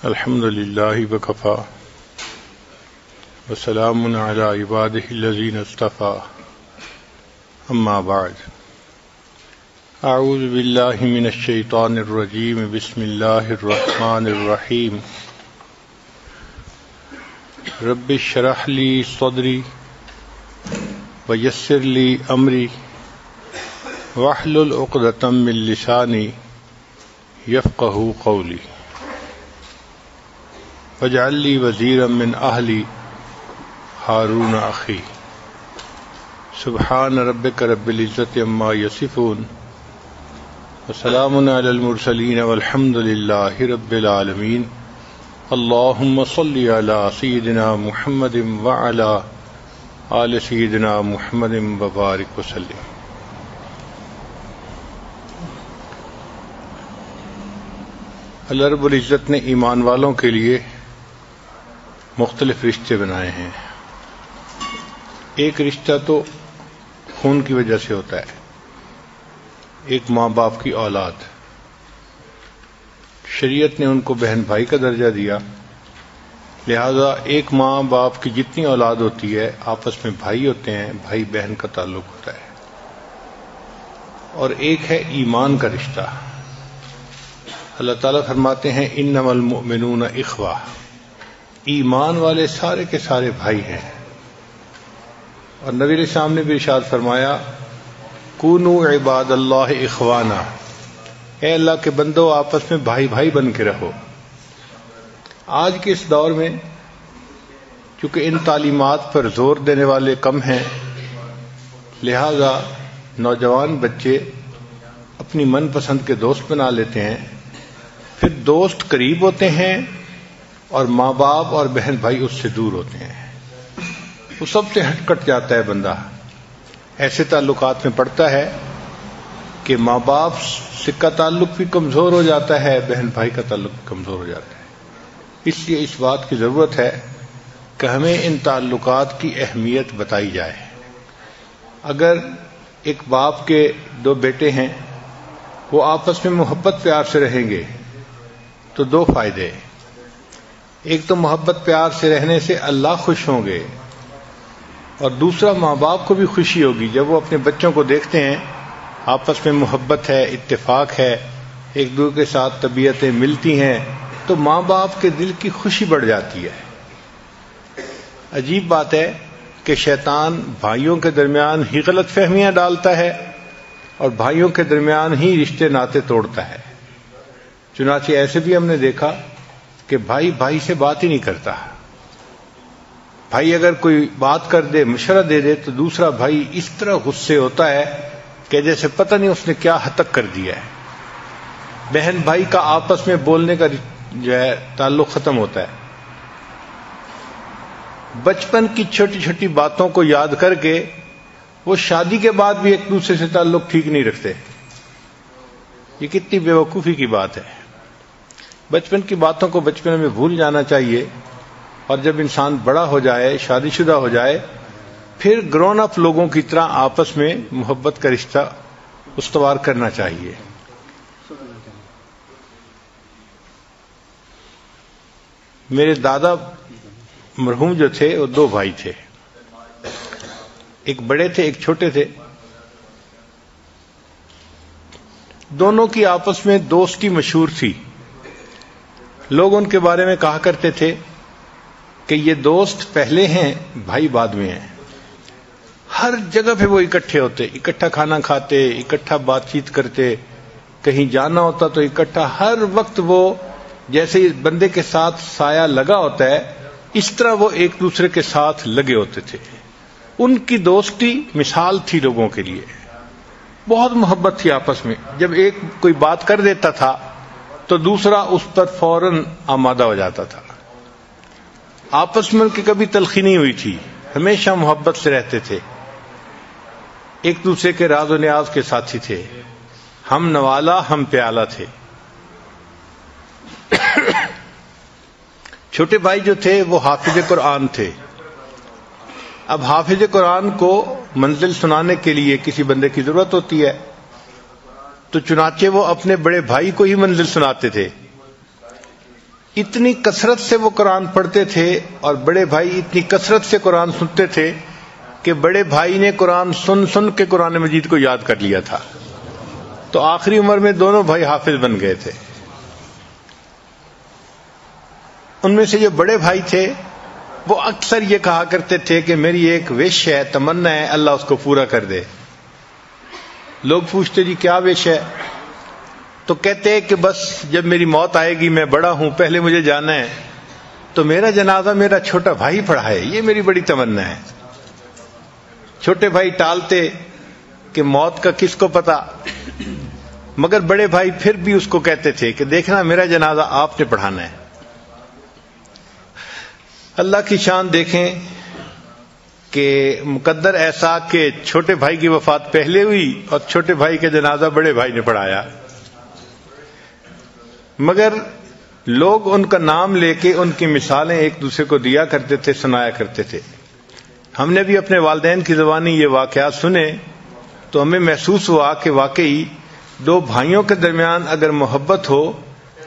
الحمد للہ وکفی وسلام علی عبادہ الذین اصطفی اما بعد اعوذ باللہ من الشیطان الرجیم بسم اللہ الرحمن الرحیم رب اشرح لی صدری ویسر لی امری واحلل عقدۃ من لسانی یفقہوا قولی واجعل لی وزیرا من اہلی ہارون اخی سبحان ربک رب العزۃ عما یصفون وسلام علی المرسلین والحمد للہ رب العالمین اللہم صل علی سیدنا محمد وعلی آل سیدنا محمد وبارک وسلم۔ اللہ رب العزت نے ایمان والوں کے لیے مختلف رشتے بنائے ہیں۔ ایک رشتہ تو خون کی وجہ سے ہوتا ہے، ایک ماں باپ کی اولاد۔ شریعت نے ان کو بہن بھائی کا درجہ دیا، لہذا ایک ماں باپ کی جتنی اولاد ہوتی ہے آپس میں بھائی ہوتے ہیں، بھائی بہن کا تعلق ہوتا ہے۔ اور ایک ہے ایمان کا رشتہ۔ اللہ تعالیٰ فرماتے ہیں انما المؤمنون اخوہ، ایمان والے سارے کے سارے بھائی ہیں۔ اور نبی علیہ السلام نے بھی ارشاد فرمایا کونوا عباد اللہ اخوانا، اے اللہ کے بندو آپس میں بھائی بھائی بن کے رہو۔ آج کے اس دور میں چونکہ ان تعلیمات پر زور دینے والے کم ہیں، لہذا نوجوان بچے اپنی من پسند کے دوست بنا لیتے ہیں، پھر دوست قریب ہوتے ہیں اور ماں باپ اور بہن بھائی اس سے دور ہوتے ہیں۔ وہ سب سے ہٹ کٹ جاتا ہے بندہ۔ ایسے تعلقات میں پڑتا ہے کہ ماں باپ سے کا تعلق بھی کمزور ہو جاتا ہے، بہن بھائی کا تعلق بھی کمزور ہو جاتا ہے۔ اس لیے اس بات کی ضرورت ہے کہ ہمیں ان تعلقات کی اہمیت بتائی جائے۔ اگر ایک باپ کے دو بیٹے ہیں، وہ آپس میں محبت پیار سے رہیں گے تو دو فائدے، ایک تو محبت پیار سے رہنے سے اللہ خوش ہوں گے، اور دوسرا ماں باپ کو بھی خوشی ہوگی جب وہ اپنے بچوں کو دیکھتے ہیں آپس میں محبت ہے، اتفاق ہے، ایک دوسرے کے ساتھ طبیعتیں ملتی ہیں، تو ماں باپ کے دل کی خوشی بڑھ جاتی ہے۔ عجیب بات ہے کہ شیطان بھائیوں کے درمیان ہی غلط فہمیاں ڈالتا ہے اور بھائیوں کے درمیان ہی رشتے ناطے توڑتا ہے۔ چنانچہ ایسے بھی ہم نے دیکھا کہ بھائی بھائی سے بات ہی نہیں کرتا۔ بھائی اگر کوئی بات کر دے، مشورہ دے دے، تو دوسرا بھائی اس طرح غصے ہوتا ہے کہ جیسے پتہ نہیں اس نے کیا حد تک کر دیا ہے۔ بہن بھائی کا آپس میں بولنے کا جو ہے تعلق ختم ہوتا ہے۔ بچپن کی چھوٹی چھوٹی باتوں کو یاد کر کے وہ شادی کے بعد بھی ایک دوسرے سے تعلق ٹھیک نہیں رکھتے۔ یہ کتنی بے وقوفی کی بات ہے۔ بچپن کی باتوں کو بچپن میں بھول جانا چاہیے، اور جب انسان بڑا ہو جائے، شادی شدہ ہو جائے، پھر گرون اپ لوگوں کی طرح آپس میں محبت کا رشتہ استوار کرنا چاہیے۔ میرے دادا مرحوم جو تھے وہ دو بھائی تھے، ایک بڑے تھے ایک چھوٹے تھے۔ دونوں کی آپس میں دوستی مشہور تھی۔ لوگ ان کے بارے میں کہا کرتے تھے کہ یہ دوست پہلے ہیں، بھائی بعد میں ہیں۔ ہر جگہ پہ وہ اکٹھے ہوتے، اکٹھا کھانا کھاتے، اکٹھا بات چیت کرتے، کہیں جانا ہوتا تو اکٹھا، ہر وقت وہ جیسے بندے کے ساتھ سایہ لگا ہوتا ہے اس طرح وہ ایک دوسرے کے ساتھ لگے ہوتے تھے۔ ان کی دوستی مثال تھی لوگوں کے لیے، بہت محبت تھی آپس میں۔ جب ایک کوئی بات کر دیتا تھا تو دوسرا اس پر فوراً آمادہ ہو جاتا تھا۔ آپس میں ان کی کبھی تلخی نہیں ہوئی تھی، ہمیشہ محبت سے رہتے تھے، ایک دوسرے کے راز و نیاز کے ساتھی تھے، ہم نوالا ہم پیالہ تھے۔ چھوٹے بھائی جو تھے وہ حافظ قرآن تھے۔ اب حافظ قرآن کو منزل سنانے کے لیے کسی بندے کی ضرورت ہوتی ہے، تو چنانچہ وہ اپنے بڑے بھائی کو ہی منزل سناتے تھے۔ اتنی کثرت سے وہ قرآن پڑھتے تھے اور بڑے بھائی اتنی کثرت سے قرآن سنتے تھے کہ بڑے بھائی نے قرآن سن سن کے قرآن مجید کو یاد کر لیا تھا. تو آخری عمر میں دونوں بھائی حافظ بن گئے تھے. ان میں سے جو بڑے بھائی تھے وہ اکثر یہ کہا کرتے تھے کہ میری ایک وش ہے، تمنا ہے، اللہ اس کو پورا کر دے. لوگ پوچھتے جی کیا وش ہے؟ تو کہتے ہیں کہ بس جب میری موت آئے گی، میں بڑا ہوں، پہلے مجھے جانا ہے، تو میرا جنازہ میرا چھوٹا بھائی پڑھائے، یہ میری بڑی تمنا ہے. چھوٹے بھائی ٹالتے کہ موت کا کس کو پتا، مگر بڑے بھائی پھر بھی اس کو کہتے تھے کہ دیکھنا میرا جنازہ آپ نے پڑھانا ہے. اللہ کی شان دیکھیں کہ مقدر ایسا کہ چھوٹے بھائی کی وفات پہلے ہوئی اور چھوٹے بھائی کا جنازہ بڑے بھائی نے پڑھایا. مگر لوگ ان کا نام لے کے ان کی مثالیں ایک دوسرے کو دیا کرتے تھے، سنایا کرتے تھے. ہم نے بھی اپنے والدین کی زبانی یہ واقعات سنے تو ہمیں محسوس ہوا کہ واقعی دو بھائیوں کے درمیان اگر محبت ہو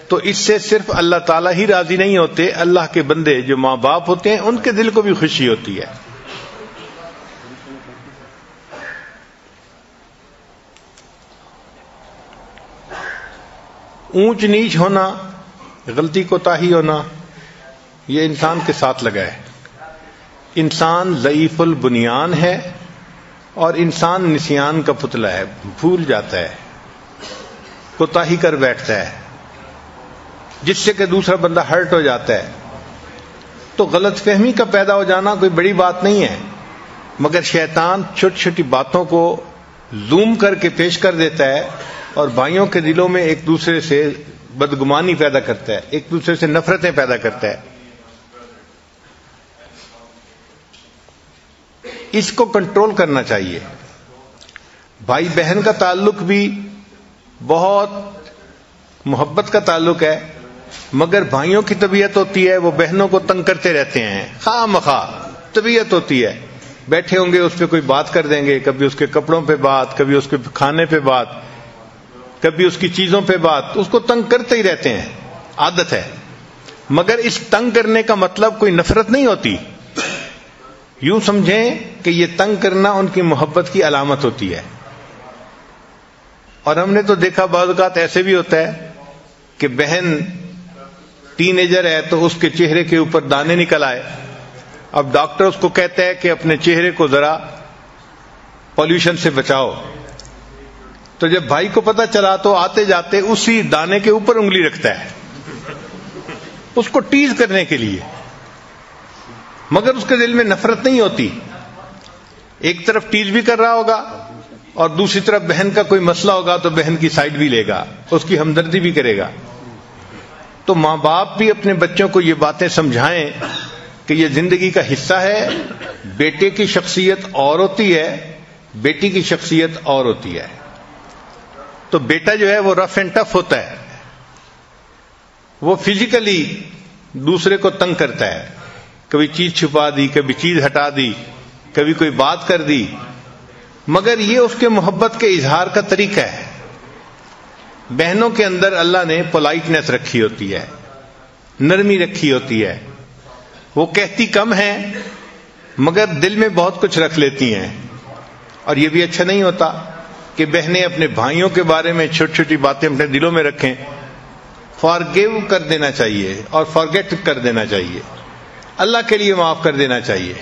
تو اس سے صرف اللہ تعالیٰ ہی راضی نہیں ہوتے، اللہ کے بندے جو ماں باپ ہوتے ہیں ان کے دل کو بھی خوشی ہوتی ہے. اونچ نیچ ہونا، غلطی کوتاہی ہونا، یہ انسان کے ساتھ لگا ہے. انسان ضعیف البنیان ہے اور انسان نسیان کا پتلا ہے، بھول جاتا ہے، کوتاہی کر بیٹھتا ہے، جس سے کہ دوسرا بندہ ہرٹ ہو جاتا ہے. تو غلط فہمی کا پیدا ہو جانا کوئی بڑی بات نہیں ہے، مگر شیطان چھوٹی چھوٹی باتوں کو زوم کر کے پیش کر دیتا ہے اور بھائیوں کے دلوں میں ایک دوسرے سے بدگمانی پیدا کرتا ہے، ایک دوسرے سے نفرتیں پیدا کرتا ہے. اس کو کنٹرول کرنا چاہیے. بھائی بہن کا تعلق بھی بہت محبت کا تعلق ہے، مگر بھائیوں کی طبیعت ہوتی ہے وہ بہنوں کو تنگ کرتے رہتے ہیں، خواہ مخواہ طبیعت ہوتی ہے. بیٹھے ہوں گے اس پہ کوئی بات کر دیں گے، کبھی اس کے کپڑوں پہ بات، کبھی اس کے کھانے پہ بات، کبھی اس کی چیزوں پہ بات، اس کو تنگ کرتے ہی رہتے ہیں، عادت ہے. مگر اس تنگ کرنے کا مطلب کوئی نفرت نہیں ہوتی. یوں سمجھیں کہ یہ تنگ کرنا ان کی محبت کی علامت ہوتی ہے. اور ہم نے تو دیکھا بعض اوقات ایسے بھی ہوتا ہے کہ بہن ٹین ایجر ہے تو اس کے چہرے کے اوپر دانے نکل آئے. اب ڈاکٹر اس کو کہتا ہے کہ اپنے چہرے کو ذرا پولوشن سے بچاؤ. تو جب بھائی کو پتہ چلا تو آتے جاتے اسی دانے کے اوپر انگلی رکھتا ہے اس کو ٹیز کرنے کے لیے، مگر اس کے دل میں نفرت نہیں ہوتی. ایک طرف ٹیز بھی کر رہا ہوگا اور دوسری طرف بہن کا کوئی مسئلہ ہوگا تو بہن کی سائڈ بھی لے گا، اس کی ہمدردی بھی کرے گا. تو ماں باپ بھی اپنے بچوں کو یہ باتیں سمجھائیں کہ یہ زندگی کا حصہ ہے. بیٹے کی شخصیت اور ہوتی ہے، بیٹی کی شخصیت اور ہوتی ہے. تو بیٹا جو ہے وہ رف اینڈ ٹف ہوتا ہے، وہ فزیکلی دوسرے کو تنگ کرتا ہے، کبھی چیز چھپا دی، کبھی چیز ہٹا دی، کبھی کوئی بات کر دی، مگر یہ اس کے محبت کے اظہار کا طریقہ ہے. بہنوں کے اندر اللہ نے پولائٹنس رکھی ہوتی ہے، نرمی رکھی ہوتی ہے. وہ کہتی کم ہیں مگر دل میں بہت کچھ رکھ لیتی ہیں. اور یہ بھی اچھا نہیں ہوتا کہ بہنیں اپنے بھائیوں کے بارے میں چھوٹی چھوٹی باتیں اپنے دلوں میں رکھیں. فارگیو کر دینا چاہیے اور فارگیٹ کر دینا چاہیے، اللہ کے لیے معاف کر دینا چاہیے.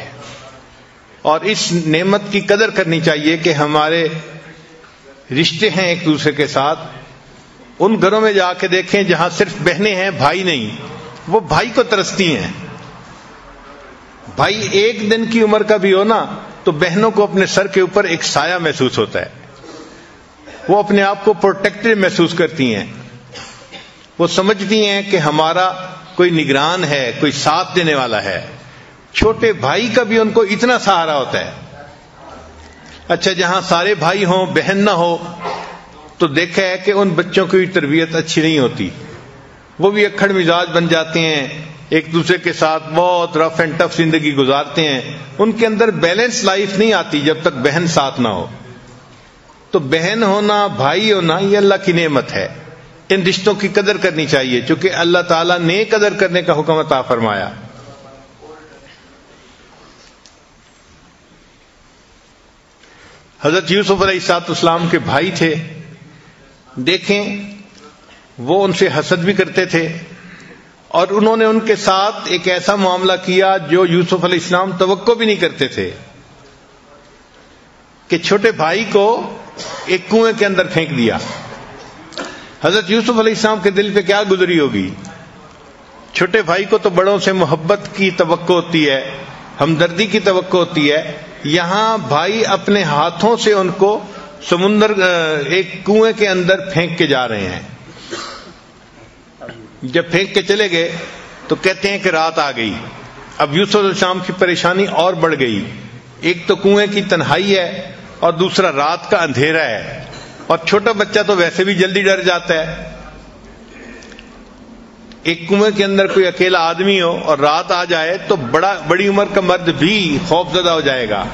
اور اس نعمت کی قدر کرنی چاہیے کہ ہمارے رشتے ہیں ایک دوسرے کے ساتھ. ان گھروں میں جا کے دیکھیں جہاں صرف بہنیں ہیں، بھائی نہیں، وہ بھائی کو ترستی ہیں. بھائی ایک دن کی عمر کا بھی ہو نا تو بہنوں کو اپنے سر کے اوپر ایک سایہ محسوس ہوتا ہے، وہ اپنے آپ کو پروٹیکٹڈ محسوس کرتی ہیں. وہ سمجھتی ہیں کہ ہمارا کوئی نگران ہے، کوئی ساتھ دینے والا ہے. چھوٹے بھائی کا بھی ان کو اتنا سہارا ہوتا ہے. اچھا جہاں سارے بھائی ہوں بہن نہ ہو تو دیکھا ہے کہ ان بچوں کی تربیت اچھی نہیں ہوتی، وہ بھی اکھڑ مزاج بن جاتے ہیں، ایک دوسرے کے ساتھ بہت رف اینڈ ٹف زندگی گزارتے ہیں. ان کے اندر بیلنس لائف نہیں آتی جب تک بہن ساتھ نہ ہو. تو بہن ہونا، بھائی ہونا، یہ اللہ کی نعمت ہے. ان رشتوں کی قدر کرنی چاہیے، چونکہ اللہ تعالیٰ نے قدر کرنے کا حکم عطا فرمایا۔ حضرت یوسف علیہ السلام کے بھائی تھے، دیکھیں وہ ان سے حسد بھی کرتے تھے، اور انہوں نے ان کے ساتھ ایک ایسا معاملہ کیا جو یوسف علیہ السلام توقع بھی نہیں کرتے تھے، کہ چھوٹے بھائی کو ایک کنویں کے اندر پھینک دیا۔ حضرت یوسف علیہ السلام کے دل پہ کیا گزری ہوگی؟ چھوٹے بھائی کو تو بڑوں سے محبت کی توقع ہوتی ہے، ہمدردی کی توقع ہوتی ہے، یہاں بھائی اپنے ہاتھوں سے ان کو سمندر ایک کنویں کے اندر پھینک کے جا رہے ہیں۔ جب پھینک کے چلے گئے تو کہتے ہیں کہ رات آ گئی۔ اب یوسف علیہ السلام کی پریشانی اور بڑھ گئی، ایک تو کنویں کی تنہائی ہے اور دوسرا رات کا اندھیرا ہے، اور چھوٹا بچہ تو ویسے بھی جلدی ڈر جاتا ہے۔ ایک کنویں کے اندر کوئی اکیلا آدمی ہو اور رات آ جائے تو بڑی عمر کا مرد بھی خوف زدہ ہو جائے گا۔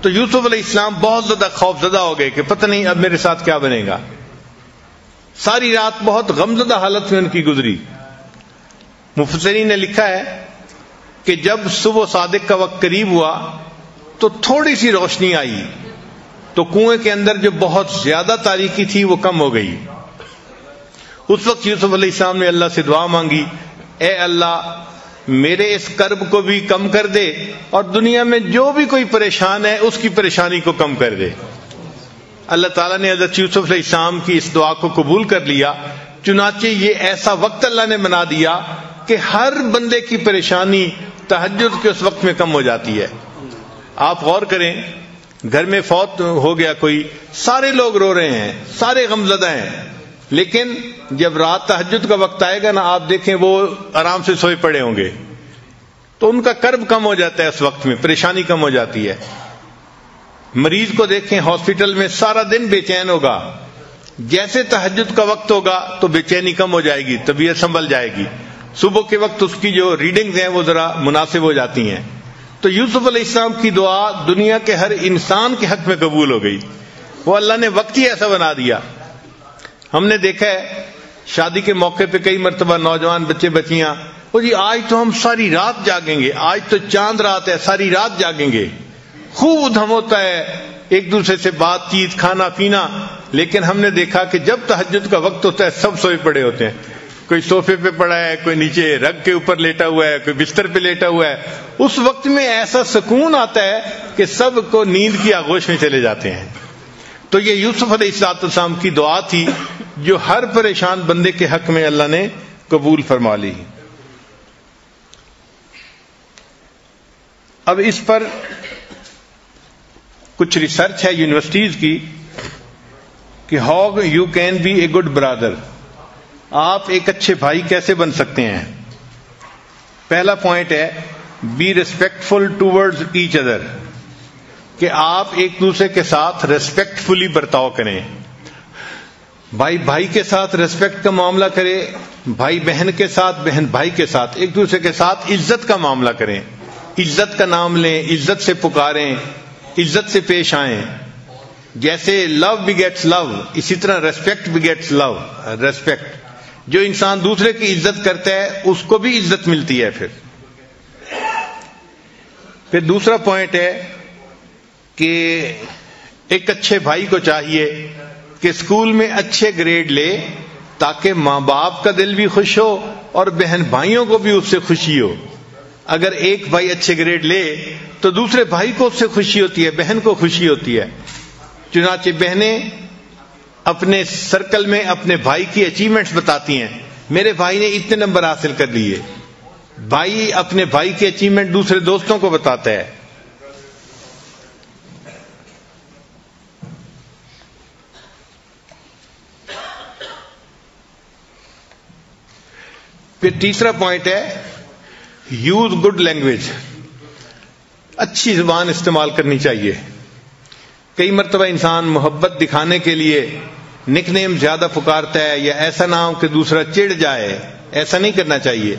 تو یوسف علیہ السلام بہت زیادہ خوف زدہ ہو گئے کہ پتہ نہیں اب میرے ساتھ کیا بنے گا۔ ساری رات بہت غمزدہ حالت میں ان کی گزری۔ مفسرین نے لکھا ہے کہ جب صبح صادق کا وقت قریب ہوا تو تھوڑی سی روشنی آئی، تو کنویں کے اندر جو بہت زیادہ تاریکی تھی وہ کم ہو گئی۔ اس وقت یوسف علیہ السلام نے اللہ سے دعا مانگی، اے اللہ میرے اس کرب کو بھی کم کر دے، اور دنیا میں جو بھی کوئی پریشان ہے اس کی پریشانی کو کم کر دے۔ اللہ تعالیٰ نے حضرت یوسف علیہ السلام کی اس دعا کو قبول کر لیا، چنانچہ یہ ایسا وقت اللہ نے بنا دیا کہ ہر بندے کی پریشانی تہجد کے اس وقت میں کم ہو جاتی ہے۔ آپ غور کریں، گھر میں فوت ہو گیا کوئی، سارے لوگ رو رہے ہیں، سارے غمزدہ ہیں، لیکن جب رات تہجد کا وقت آئے گا نا، آپ دیکھیں وہ آرام سے سوئے پڑے ہوں گے، تو ان کا کرب کم ہو جاتا ہے، اس وقت میں پریشانی کم ہو جاتی ہے۔ مریض کو دیکھیں ہاسپٹل میں سارا دن بے چین ہوگا، جیسے تہجد کا وقت ہوگا تو بے چینی کم ہو جائے گی، طبیعت سنبھل جائے گی، صبح کے وقت اس کی جو ریڈنگز ہیں وہ ذرا مناسب ہو جاتی ہیں۔ تو یوسف علیہ السلام کی دعا دنیا کے ہر انسان کے حق میں قبول ہو گئی، وہ اللہ نے وقت ہی ایسا بنا دیا۔ ہم نے دیکھا ہے شادی کے موقع پہ کئی مرتبہ نوجوان بچے بچیاں، وہ جی آج تو ہم ساری رات جاگیں گے، آج تو چاند رات ہے، ساری رات جاگیں گے، خوب ادھم ہوتا ہے، ایک دوسرے سے بات چیت، کھانا پینا، لیکن ہم نے دیکھا کہ جب تہجد کا وقت ہوتا ہے سب سوئے پڑے ہوتے ہیں، کوئی صوفے پہ پڑا ہے، کوئی نیچے رگ کے اوپر لیٹا ہوا ہے، کوئی بستر پہ لیٹا ہوا ہے۔ اس وقت میں ایسا سکون آتا ہے کہ سب کو نیند کی آغوش میں چلے جاتے ہیں۔ تو یہ یوسف علیہ السلام کی دعا تھی جو ہر پریشان بندے کے حق میں اللہ نے قبول فرما لی۔ اب اس پر کچھ ریسرچ ہے یونیورسٹیز کی کہ how you can be a good brother, آپ ایک اچھے بھائی کیسے بن سکتے ہیں۔ پہلا پوائنٹ ہے be respectful towards each other, کہ آپ ایک دوسرے کے ساتھ ریسپیکٹفلی برتاؤ کریں، بھائی بھائی کے ساتھ ریسپیکٹ کا معاملہ کرے، بھائی بہن کے ساتھ، بہن بھائی کے ساتھ، ایک دوسرے کے ساتھ عزت کا معاملہ کریں، عزت کا نام لیں، عزت سے پکاریں، عزت سے پیش آئیں۔ جیسے لو بگیٹس لو، اسی طرح ریسپیکٹ بگیٹس لو، ریسپیکٹ، جو انسان دوسرے کی عزت کرتا ہے اس کو بھی عزت ملتی ہے۔ پھر دوسرا پوائنٹ ہے کہ ایک اچھے بھائی کو چاہیے کہ اسکول میں اچھے گریڈ لے تاکہ ماں باپ کا دل بھی خوش ہو اور بہن بھائیوں کو بھی اس سے خوشی ہو۔ اگر ایک بھائی اچھے گریڈ لے تو دوسرے بھائی کو اس سے خوشی ہوتی ہے، بہن کو خوشی ہوتی ہے۔ چنانچہ بہنیں اپنے سرکل میں اپنے بھائی کی اچیومنٹس بتاتی ہیں، میرے بھائی نے اتنے نمبر حاصل کر لیے۔ بھائی اپنے بھائی کی اچیومنٹ دوسرے دوستوں کو بتاتا ہے۔ پھر تیسرا پوائنٹ ہے یوز گڈ لینگویج، اچھی زبان استعمال کرنی چاہیے۔ کئی مرتبہ انسان محبت دکھانے کے لیے نک نیم زیادہ پکارتا ہے یا ایسا نام کہ دوسرا چڑ جائے، ایسا نہیں کرنا چاہیے،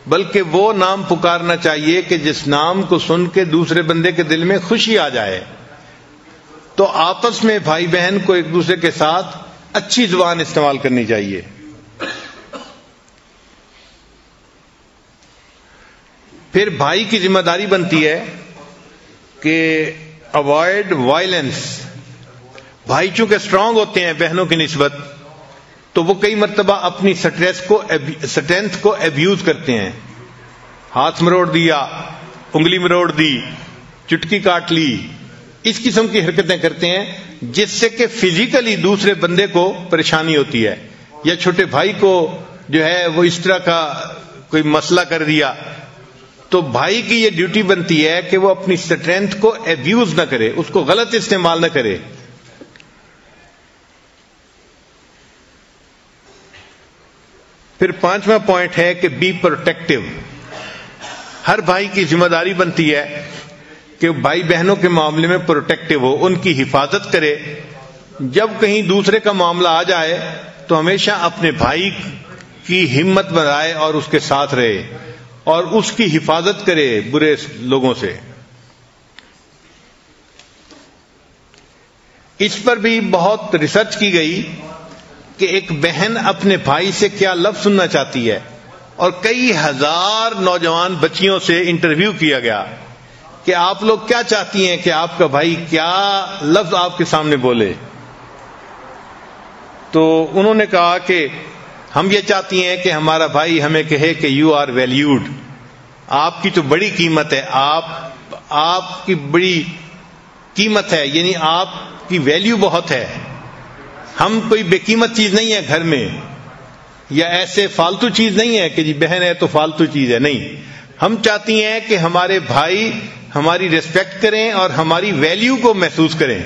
بلکہ وہ نام پکارنا چاہیے کہ جس نام کو سن کے دوسرے بندے کے دل میں خوشی آ جائے۔ تو آپس میں بھائی بہن کو ایک دوسرے کے ساتھ اچھی زبان استعمال کرنی چاہیے. پھر بھائی کی ذمہ داری بنتی ہے کہ اوائڈ وائلنس. بھائی چونکہ اسٹرانگ ہوتے ہیں بہنوں کی نسبت، تو وہ کئی مرتبہ اپنی اسٹرینتھ کو ابیوز کرتے ہیں. ہاتھ مروڑ دیا، انگلی مروڑ دی، چٹکی کاٹ لی، اس قسم کی حرکتیں کرتے ہیں جس سے کہ فزیکلی دوسرے بندے کو پریشانی ہوتی ہے. یا چھوٹے بھائی کو جو ہے وہ اس طرح کا کوئی مسئلہ کر دیا، تو بھائی کی یہ ڈیوٹی بنتی ہے کہ وہ اپنی اسٹرینتھ کو ابیوز نہ کرے، اس کو غلط استعمال نہ کرے. پھر 5واں پوائنٹ ہے کہ بی پروٹیکٹیو. ہر بھائی کی ذمہ داری بنتی ہے کہ بھائی بہنوں کے معاملے میں پروٹیکٹیو ہو، ان کی حفاظت کرے. جب کہیں دوسرے کا معاملہ آ جائے تو ہمیشہ اپنے بھائی کی ہمت بڑھائے اور اس کے ساتھ رہے اور اس کی حفاظت کرے برے لوگوں سے. اس پر بھی بہت ریسرچ کی گئی کہ ایک بہن اپنے بھائی سے کیا لفظ سننا چاہتی ہے، اور کئی ہزار نوجوان بچیوں سے انٹرویو کیا گیا کہ آپ لوگ کیا چاہتی ہیں کہ آپ کا بھائی کیا لفظ آپ کے سامنے بولے. تو انہوں نے کہا کہ ہم یہ چاہتی ہیں کہ ہمارا بھائی ہمیں کہے کہ یو آر ویلیوڈ. آپ کی تو بڑی قیمت ہے، آپ کی بڑی قیمت ہے، یعنی آپ کی ویلیو بہت ہے. ہم کوئی بے قیمت چیز نہیں ہے گھر میں، یا ایسے فالتو چیز نہیں ہے کہ جی بہن ہے تو فالتو چیز ہے. نہیں، ہم چاہتی ہیں کہ ہمارے بھائی ہماری ریسپیکٹ کریں اور ہماری ویلیو کو محسوس کریں.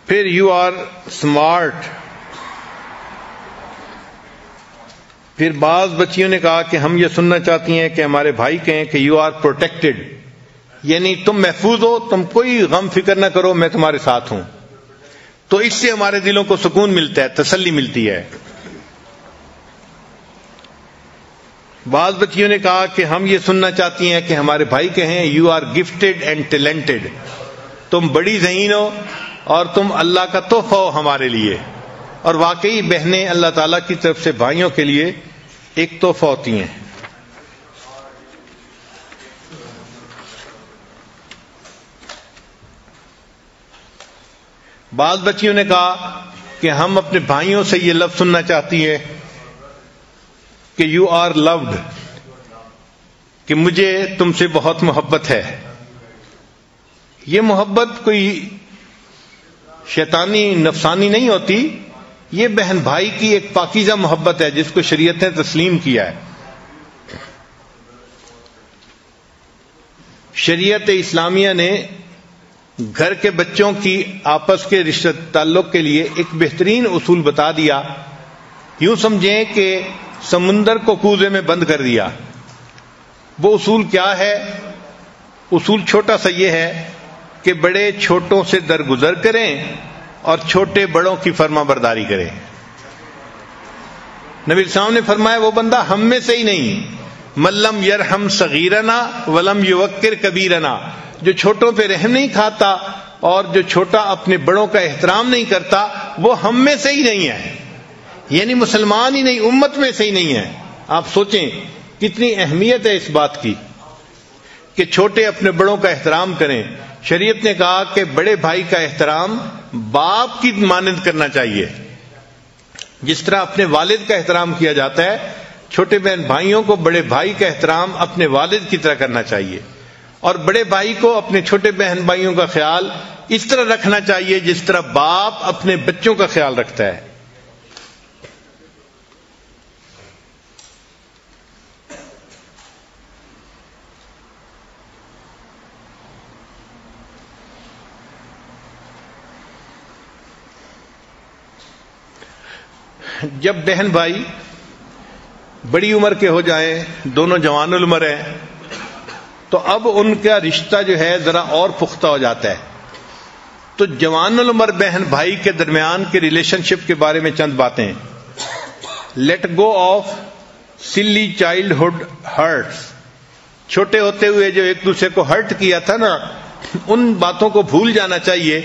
پھر یو آر اسمارٹ. پھر بعض بچیوں نے کہا کہ ہم یہ سننا چاہتی ہیں کہ ہمارے بھائی کہیں کہ یو آر پروٹیکٹڈ، یعنی تم محفوظ ہو، تم کوئی غم فکر نہ کرو، میں تمہارے ساتھ ہوں. تو اس سے ہمارے دلوں کو سکون ملتا ہے، تسلی ملتی ہے. بعض بچیوں نے کہا کہ ہم یہ سننا چاہتی ہیں کہ ہمارے بھائی کہیں you are gifted and talented, تم بڑی ذہین ہو اور تم اللہ کا تحفہ ہو ہمارے لیے. اور واقعی بہنیں اللہ تعالیٰ کی طرف سے بھائیوں کے لیے ایک تحفہ ہوتی ہیں. بعض بچیوں نے کہا کہ ہم اپنے بھائیوں سے یہ لفظ سننا چاہتی ہیں کہ یو آر لوڈ، کہ مجھے تم سے بہت محبت ہے. یہ محبت کوئی شیطانی نفسانی نہیں ہوتی، یہ بہن بھائی کی ایک پاکیزہ محبت ہے جس کو شریعت نے تسلیم کیا ہے. شریعت اسلامیہ نے گھر کے بچوں کی آپس کے رشتہ تعلق کے لیے ایک بہترین اصول بتا دیا. یوں سمجھیں کہ سمندر کو کوزے میں بند کر دیا. وہ اصول کیا ہے؟ اصول چھوٹا سا یہ ہے کہ بڑے چھوٹوں سے درگزر کریں اور چھوٹے بڑوں کی فرما برداری کریں. نبی السلام نے فرمایا وہ بندہ ہم میں سے ہی نہیں، ملم یرحم صغیرنا ولم یوقر کبیرنا، جو چھوٹوں پہ رحم نہیں کھاتا اور جو چھوٹا اپنے بڑوں کا احترام نہیں کرتا وہ ہم میں سے ہی نہیں ہے، یعنی مسلمان ہی نہیں، امت میں سے ہی نہیں ہے. آپ سوچیں کتنی اہمیت ہے اس بات کی کہ چھوٹے اپنے بڑوں کا احترام کریں. شریعت نے کہا کہ بڑے بھائی کا احترام باپ کی مانند کرنا چاہیے. جس طرح اپنے والد کا احترام کیا جاتا ہے، چھوٹے بہن بھائیوں کو بڑے بھائی کا احترام اپنے والد کی طرح کرنا چاہیے. اور بڑے بھائی کو اپنے چھوٹے بہن بھائیوں کا خیال اس طرح رکھنا چاہیے جس طرح باپ اپنے بچوں کا خیال رکھتا ہے. جب بہن بھائی بڑی عمر کے ہو جائیں، دونوں جوان العمر ہیں، تو اب ان کا رشتہ جو ہے ذرا اور پختہ ہو جاتا ہے. تو جوان العمر بہن بھائی کے درمیان کے ریلیشن شپ کے بارے میں چند باتیں. لیٹ گو آف سلی چائلڈ ہوڈ ہرٹس. چھوٹے ہوتے ہوئے جو ایک دوسرے کو ہرٹ کیا تھا نا، ان باتوں کو بھول جانا چاہیے،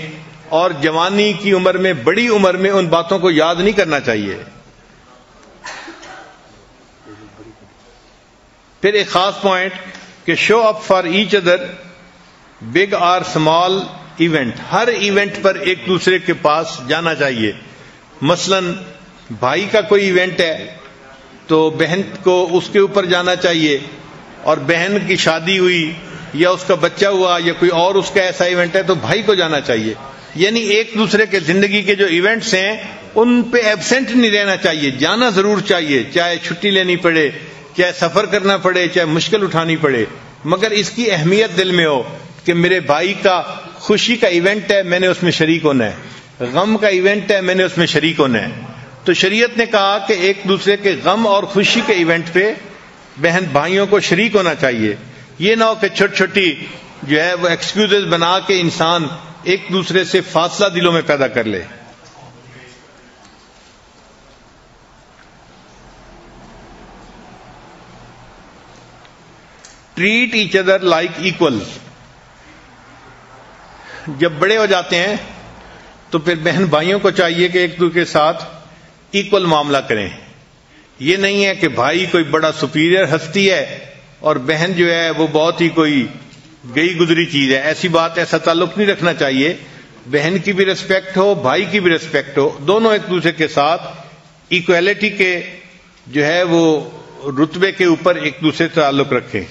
اور جوانی کی عمر میں، بڑی عمر میں ان باتوں کو یاد نہیں کرنا چاہیے۔ پھر ایک خاص پوائنٹ کہ show up for each other big اور اسمال ایونٹ، ہر ایونٹ پر ایک دوسرے کے پاس جانا چاہیے۔ مثلا بھائی کا کوئی ایونٹ ہے تو بہن کو اس کے اوپر جانا چاہیے، اور بہن کی شادی ہوئی یا اس کا بچہ ہوا یا کوئی اور اس کا ایسا ایونٹ ہے تو بھائی کو جانا چاہیے۔ یعنی ایک دوسرے کے زندگی کے جو ایونٹس ہیں ان پہ ایبسنٹ نہیں رہنا چاہیے، جانا ضرور چاہیے، چاہے چھٹی لینی پڑے، چاہے سفر کرنا پڑے، چاہے مشکل اٹھانی پڑے، مگر اس کی اہمیت دل میں ہو کہ میرے بھائی کا خوشی کا ایونٹ ہے، میں نے اس میں شریک ہونا ہے، غم کا ایونٹ ہے، میں نے اس میں شریک ہونا ہے۔ تو شریعت نے کہا کہ ایک دوسرے کے غم اور خوشی کے ایونٹ پہ بہن بھائیوں کو شریک ہونا چاہیے۔ یہ نہ ہو کہ چھوٹی چھوٹی جو ہے وہ ایکسکیوزز بنا کے انسان ایک دوسرے سے فاصلہ دلوں میں پیدا کر لے۔ Treat each other like equal, جب بڑے ہو جاتے ہیں تو پھر بہن بھائیوں کو چاہیے کہ ایک دوسرے کے ساتھ ایکول معاملہ کریں۔ یہ نہیں ہے کہ بھائی کوئی بڑا سپیریئر ہستی ہے اور بہن جو ہے وہ بہت ہی کوئی گئی گزری چیز ہے، ایسی بات، ایسا تعلق نہیں رکھنا چاہیے۔ بہن کی بھی ریسپیکٹ ہو، بھائی کی بھی ریسپیکٹ ہو، دونوں ایک دوسرے کے ساتھ ایکویلٹی کے جو ہے وہ رتبے کے اوپر ایک دوسرے سے تعلق رکھیں۔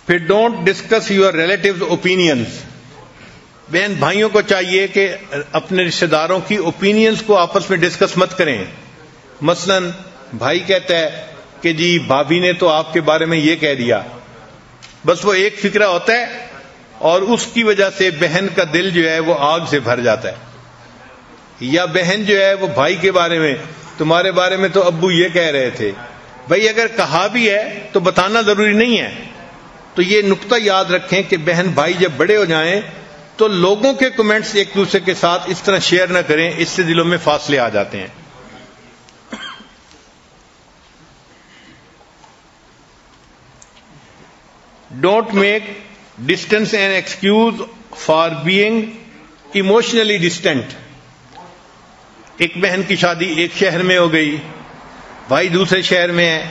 پھر don't discuss your relatives opinions, بہن بھائیوں کو چاہیے کہ اپنے رشتہ داروں کی اوپینینز کو آپس میں ڈسکس مت کریں۔ مثلا بھائی کہتا ہے کہ جی بھابھی نے تو آپ کے بارے میں یہ کہہ دیا، بس وہ ایک فکرہ ہوتا ہے اور اس کی وجہ سے بہن کا دل جو ہے وہ آگ سے بھر جاتا ہے۔ یا بہن جو ہے وہ بھائی کے بارے میں، تمہارے بارے میں تو ابو یہ کہہ رہے تھے۔ بھائی اگر کہا بھی ہے تو بتانا ضروری نہیں ہے۔ تو یہ نقطہ یاد رکھیں کہ بہن بھائی جب بڑے ہو جائیں تو لوگوں کے کمنٹس ایک دوسرے کے ساتھ اس طرح شیئر نہ کریں، اس سے دلوں میں فاصلے آ جاتے ہیں۔ Don't make distance an excuse for being emotionally distant. ایک بہن کی شادی ایک شہر میں ہو گئی، بھائی دوسرے شہر میں ہے،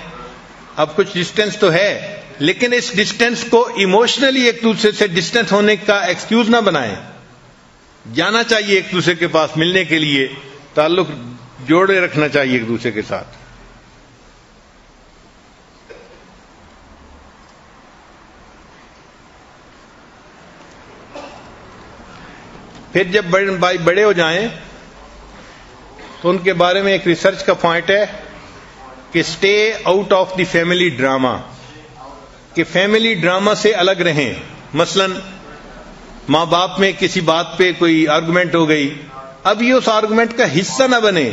اب کچھ ڈسٹینس تو ہے، لیکن اس ڈسٹینس کو ایموشنلی ایک دوسرے سے ڈسٹینس ہونے کا ایکسکیوز نہ بنائیں۔ جانا چاہیے ایک دوسرے کے پاس ملنے کے لیے، تعلق جوڑے رکھنا چاہیے ایک دوسرے کے ساتھ۔ پھر جب بھائی بڑے ہو جائیں تو ان کے بارے میں ایک ریسرچ کا پوائنٹ ہے کہ stay out of the family drama, کہ فیملی ڈراما سے الگ رہیں۔ مثلا ماں باپ میں کسی بات پہ کوئی آرگومنٹ ہو گئی، اب یہ اس آرگومنٹ کا حصہ نہ بنے،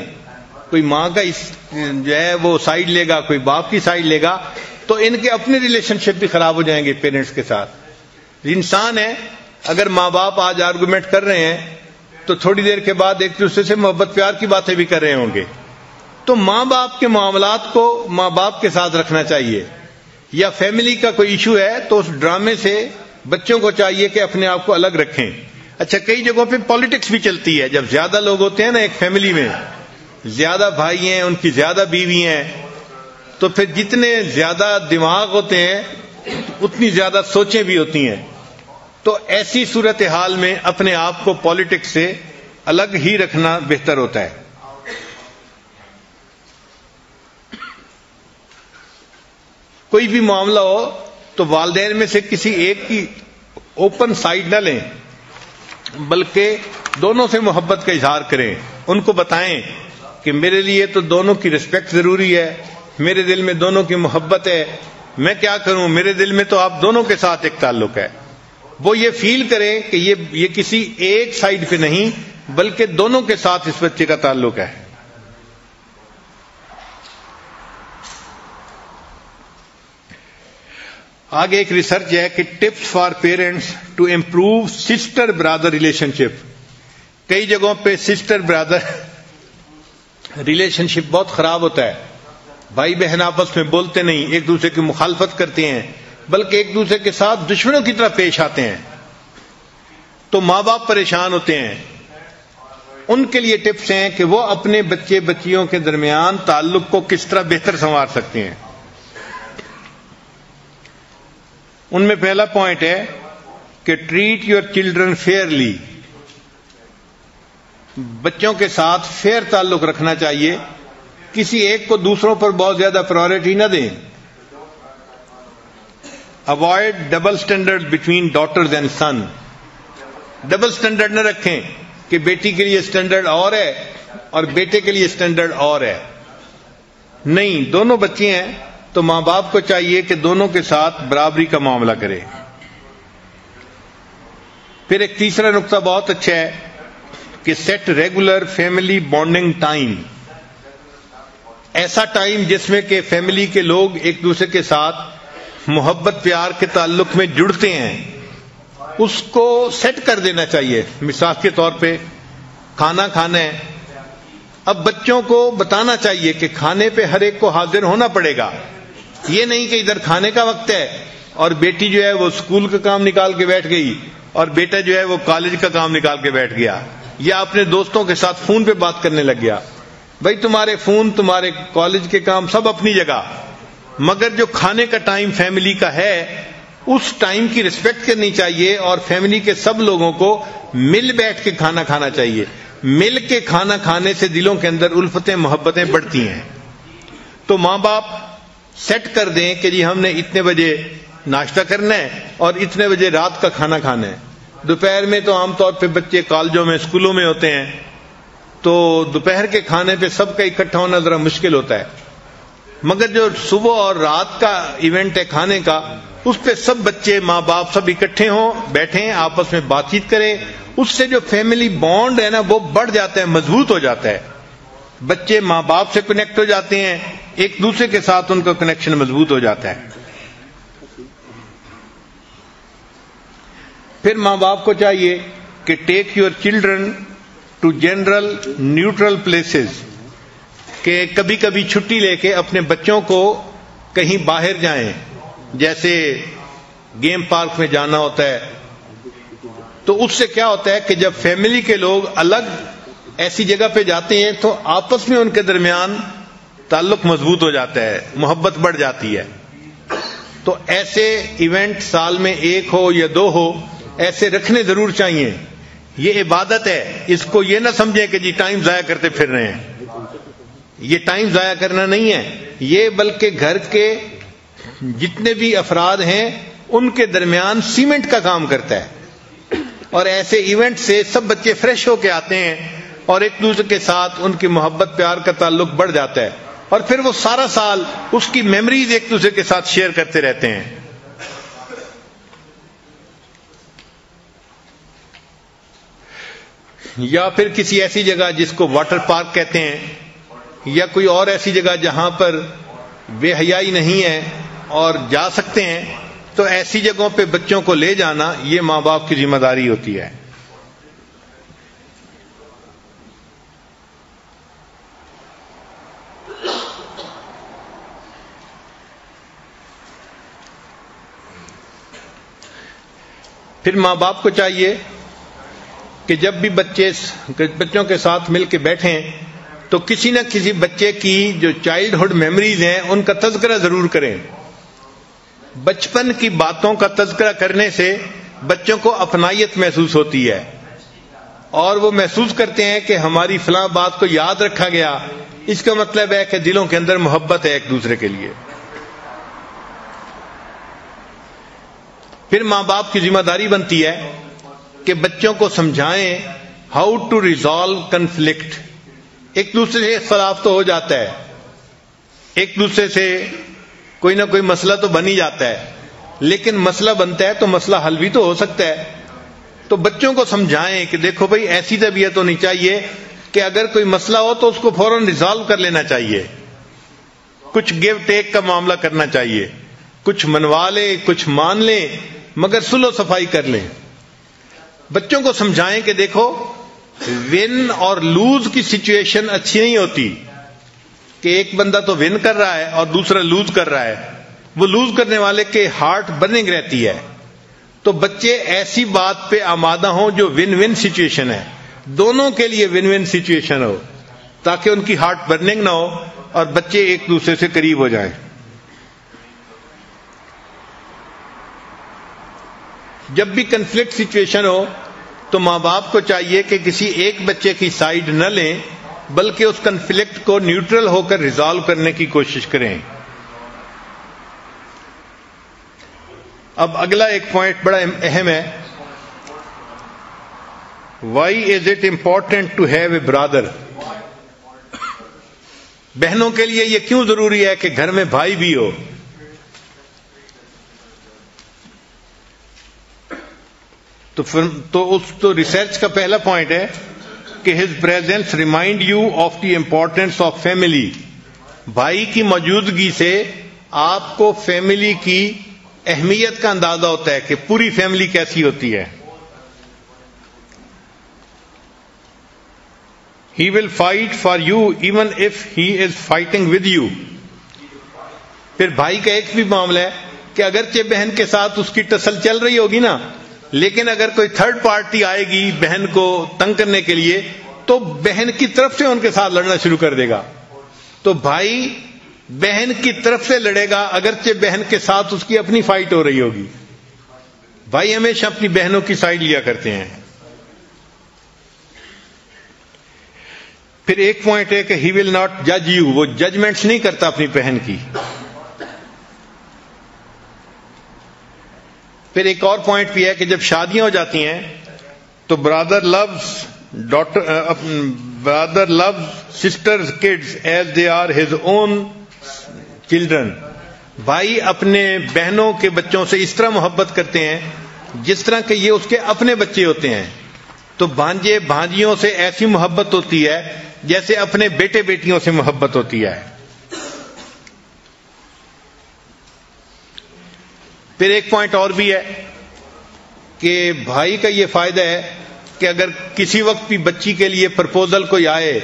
کوئی ماں کا جو ہے وہ سائڈ لے گا، کوئی باپ کی سائڈ لے گا، تو ان کے اپنے ریلیشن شپ بھی خراب ہو جائیں گے پیرنٹس کے ساتھ۔ انسان ہے، اگر ماں باپ آج آرگومنٹ کر رہے ہیں تو تھوڑی دیر کے بعد ایک دوسرے سے محبت پیار کی باتیں بھی کر رہے ہوں گے۔ تو ماں باپ کے معاملات کو ماں باپ کے ساتھ رکھنا چاہیے۔ یا فیملی کا کوئی ایشو ہے تو اس ڈرامے سے بچوں کو چاہیے کہ اپنے آپ کو الگ رکھیں۔ اچھا، کئی جگہوں پہ پالیٹکس بھی چلتی ہے، جب زیادہ لوگ ہوتے ہیں نا ایک فیملی میں، زیادہ بھائی ہیں، ان کی زیادہ بیوی ہیں، تو پھر جتنے زیادہ دماغ ہوتے ہیں اتنی زیادہ سوچیں بھی ہوتی ہیں۔ تو ایسی صورتحال میں اپنے آپ کو پالیٹکس سے الگ ہی رکھنا بہتر ہوتا ہے۔ کوئی بھی معاملہ ہو تو والدین میں سے کسی ایک کی اوپن سائڈ نہ لیں، بلکہ دونوں سے محبت کا اظہار کریں، ان کو بتائیں کہ میرے لیے تو دونوں کی رسپیکٹ ضروری ہے، میرے دل میں دونوں کی محبت ہے، میں کیا کروں، میرے دل میں تو آپ دونوں کے ساتھ ایک تعلق ہے۔ وہ یہ فیل کریں کہ یہ کسی ایک سائڈ پہ نہیں بلکہ دونوں کے ساتھ اس بچے کا تعلق ہے۔ آگے ایک ریسرچ ہے کہ tips for parents to improve sister brother relationship. کئی جگہوں پہ سسٹر برادر ریلیشن شپ بہت خراب ہوتا ہے. بھائی بہن آپس میں بولتے نہیں، ایک دوسرے کی مخالفت کرتے ہیں، بلکہ ایک دوسرے کے ساتھ دشمنوں کی طرح پیش آتے ہیں. تو ماں باپ پریشان ہوتے ہیں. ان کے لیے ٹپس ہیں کہ وہ اپنے بچے بچیوں کے درمیان تعلق کو کس طرح بہتر سنوار سکتے ہیں. ان میں پہلا پوائنٹ ہے کہ ٹریٹ یور چلڈرن فیئرلی. بچوں کے ساتھ فیئر تعلق رکھنا چاہیے. کسی ایک کو دوسروں پر بہت زیادہ پرائرٹی نہ دیں. Avoid double standard between daughters and son. Double standard نہ رکھیں کہ بیٹی کے لیے اسٹینڈرڈ اور ہے اور بیٹے کے لیے اسٹینڈرڈ اور ہے. نہیں، دونوں بچے ہیں تو ماں باپ کو چاہیے کہ دونوں کے ساتھ برابری کا معاملہ کرے. پھر ایک تیسرا نقطہ بہت اچھا ہے کہ set regular family bonding time. ایسا ٹائم جس میں کہ فیملی کے لوگ ایک دوسرے کے ساتھ محبت پیار کے تعلق میں جڑتے ہیں، اس کو سیٹ کر دینا چاہیے. مثال کے طور پہ کھانا کھانا ہے، اب بچوں کو بتانا چاہیے کہ کھانے پہ ہر ایک کو حاضر ہونا پڑے گا. یہ نہیں کہ ادھر کھانے کا وقت ہے اور بیٹی جو ہے وہ اسکول کا کام نکال کے بیٹھ گئی اور بیٹا جو ہے وہ کالج کا کام نکال کے بیٹھ گیا یا اپنے دوستوں کے ساتھ فون پہ بات کرنے لگ گیا. بھائی تمہارے فون، تمہارے کالج کے کام سب اپنی جگہ، مگر جو کھانے کا ٹائم فیملی کا ہے اس ٹائم کی رسپیکٹ کرنی چاہیے اور فیملی کے سب لوگوں کو مل بیٹھ کے کھانا کھانا چاہیے. مل کے کھانا کھانے سے دلوں کے اندر الفتیں محبتیں بڑھتی ہیں. تو ماں باپ سیٹ کر دیں کہ جی ہم نے اتنے بجے ناشتہ کرنا ہے اور اتنے بجے رات کا کھانا کھانا ہے. دوپہر میں تو عام طور پہ بچے کالجوں میں اسکولوں میں ہوتے ہیں تو دوپہر کے کھانے پہ سب کا اکٹھا ہونا ذرا مشکل ہوتا ہے، مگر جو صبح اور رات کا ایونٹ ہے کھانے کا اس پہ سب بچے ماں باپ سب اکٹھے ہوں، بیٹھیں، آپس میں بات چیت کریں. اس سے جو فیملی بانڈ ہے نا وہ بڑھ جاتا ہے، مضبوط ہو جاتا ہے. بچے ماں باپ سے کنیکٹ ہو جاتے ہیں، ایک دوسرے کے ساتھ ان کا کنیکشن مضبوط ہو جاتا ہے. پھر ماں باپ کو چاہیے کہ take your children to general neutral places, کہ کبھی کبھی چھٹی لے کے اپنے بچوں کو کہیں باہر جائیں. جیسے گیم پارک میں جانا ہوتا ہے تو اس سے کیا ہوتا ہے کہ جب فیملی کے لوگ الگ ایسی جگہ پہ جاتے ہیں تو آپس میں ان کے درمیان تعلق مضبوط ہو جاتا ہے، محبت بڑھ جاتی ہے. تو ایسے ایونٹ سال میں ایک ہو یا دو ہو، ایسے رکھنے ضرور چاہیے. یہ عبادت ہے، اس کو یہ نہ سمجھیں کہ جی ٹائم ضائع کرتے پھر رہے ہیں. یہ ٹائم ضائع کرنا نہیں ہے، یہ بلکہ گھر کے جتنے بھی افراد ہیں ان کے درمیان سیمنٹ کا کام کرتا ہے. اور ایسے ایونٹ سے سب بچے فریش ہو کے آتے ہیں اور ایک دوسرے کے ساتھ ان کی محبت پیار کا تعلق بڑھ جاتا ہے اور پھر وہ سارا سال اس کی میموریز ایک دوسرے کے ساتھ شیئر کرتے رہتے ہیں. یا پھر کسی ایسی جگہ جس کو واٹر پارک کہتے ہیں یا کوئی اور ایسی جگہ جہاں پر بے حیائی نہیں ہے اور جا سکتے ہیں، تو ایسی جگہوں پہ بچوں کو لے جانا یہ ماں باپ کی ذمہ داری ہوتی ہے. پھر ماں باپ کو چاہیے کہ جب بھی بچوں کے ساتھ مل کے بیٹھیں تو کسی نہ کسی بچے کی جو چائلڈ ہوڈ میموریز ہیں ان کا تذکرہ ضرور کریں. بچپن کی باتوں کا تذکرہ کرنے سے بچوں کو اپنائیت محسوس ہوتی ہے اور وہ محسوس کرتے ہیں کہ ہماری فلاں بات کو یاد رکھا گیا. اس کا مطلب ہے کہ دلوں کے اندر محبت ہے ایک دوسرے کے لیے. پھر ماں باپ کی ذمہ داری بنتی ہے کہ بچوں کو سمجھائیں ہاؤ ٹو ریزالو کنفلکٹ. ایک دوسرے سے اختلاف تو ہو جاتا ہے، ایک دوسرے سے کوئی نہ کوئی مسئلہ تو بن ہی جاتا ہے، لیکن مسئلہ بنتا ہے تو مسئلہ حل بھی تو ہو سکتا ہے. تو بچوں کو سمجھائیں کہ دیکھو بھائی ایسی طبیعت ہونی چاہیے کہ اگر کوئی مسئلہ ہو تو اس کو فوراً ریزالو کر لینا چاہیے. کچھ گیو ٹیک کا معاملہ کرنا چاہیے، کچھ منوا لیں کچھ مان لیں مگر صلح و صفائی کر لیں. بچوں کو سمجھائیں کہ دیکھو ون اور لوز کی سچویشن اچھی نہیں ہوتی کہ ایک بندہ تو ون کر رہا ہے اور دوسرا لوز کر رہا ہے. وہ لوز کرنے والے کے ہارٹ برننگ رہتی ہے. تو بچے ایسی بات پہ آمادہ ہوں جو ون ون سچویشن ہے, دونوں کے لیے ون ون سچویشن ہو, تاکہ ان کی ہارٹ برننگ نہ ہو اور بچے ایک دوسرے سے قریب ہو جائیں. جب بھی کنفلکٹ سچویشن ہو تو ماں باپ کو چاہیے کہ کسی ایک بچے کی سائیڈ نہ لیں, بلکہ اس کنفلکٹ کو نیوٹرل ہو کر ریزالو کرنے کی کوشش کریں. اب اگلا ایک پوائنٹ بڑا اہم ہے. Why is it important to have a brother? بہنوں کے لیے یہ کیوں ضروری ہے کہ گھر میں بھائی بھی ہو؟ تو ریسرچ کا پہلا پوائنٹ ہے کہ his presence remind you of the importance of family. بھائی کی موجودگی سے آپ کو فیملی کی اہمیت کا اندازہ ہوتا ہے کہ پوری فیملی کیسی ہوتی ہے. He will fight for you even if he is fighting with you. پھر بھائی کا ایک بھی معاملہ ہے کہ اگرچہ بہن کے ساتھ اس کی ٹسل چل رہی ہوگی نا, لیکن اگر کوئی تھرڈ پارٹی آئے گی بہن کو تنگ کرنے کے لیے تو بہن کی طرف سے ان کے ساتھ لڑنا شروع کر دے گا. تو بھائی بہن کی طرف سے لڑے گا اگرچہ بہن کے ساتھ اس کی اپنی فائٹ ہو رہی ہوگی. بھائی ہمیشہ اپنی بہنوں کی سائڈ لیا کرتے ہیں. پھر ایک پوائنٹ ہے کہ ہی ول ناٹ جج یو, وہ ججمنٹس نہیں کرتا اپنی بہن کی. پھر ایک اور پوائنٹ بھی ہے کہ جب شادیاں ہو جاتی ہیں تو brother loves sisters kids as they are his own children. بھائی اپنے بہنوں کے بچوں سے اس طرح محبت کرتے ہیں جس طرح کہ یہ اس کے اپنے بچے ہوتے ہیں. تو بھانجے بھانجیوں سے ایسی محبت ہوتی ہے جیسے اپنے بیٹے بیٹیوں سے محبت ہوتی ہے. پھر ایک پوائنٹ اور بھی ہے کہ بھائی کا یہ فائدہ ہے کہ اگر کسی وقت بھی بچی کے لیے پرپوزل کوئی آئے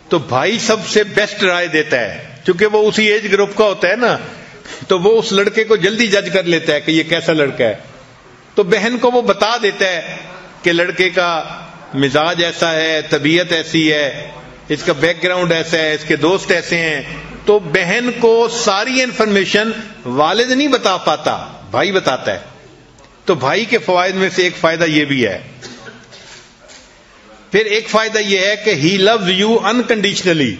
تو بھائی سب سے بیسٹ رائے دیتا ہے, چونکہ وہ اسی ایج گروپ کا ہوتا ہے نا, تو وہ اس لڑکے کو جلدی جج کر لیتا ہے کہ یہ کیسا لڑکا ہے. تو بہن کو وہ بتا دیتا ہے کہ لڑکے کا مزاج ایسا ہے, طبیعت ایسی ہے, اس کا بیک گراؤنڈ ایسا ہے, اس کے دوست ایسے ہیں. تو بہن کو ساری انفارمیشن والد نہیں بتا پاتا, بھائی بتاتا ہے. تو بھائی کے فوائد میں سے ایک فائدہ یہ بھی ہے. پھر ایک فائدہ یہ ہے کہ ہی لوز یو انکنڈیشنلی.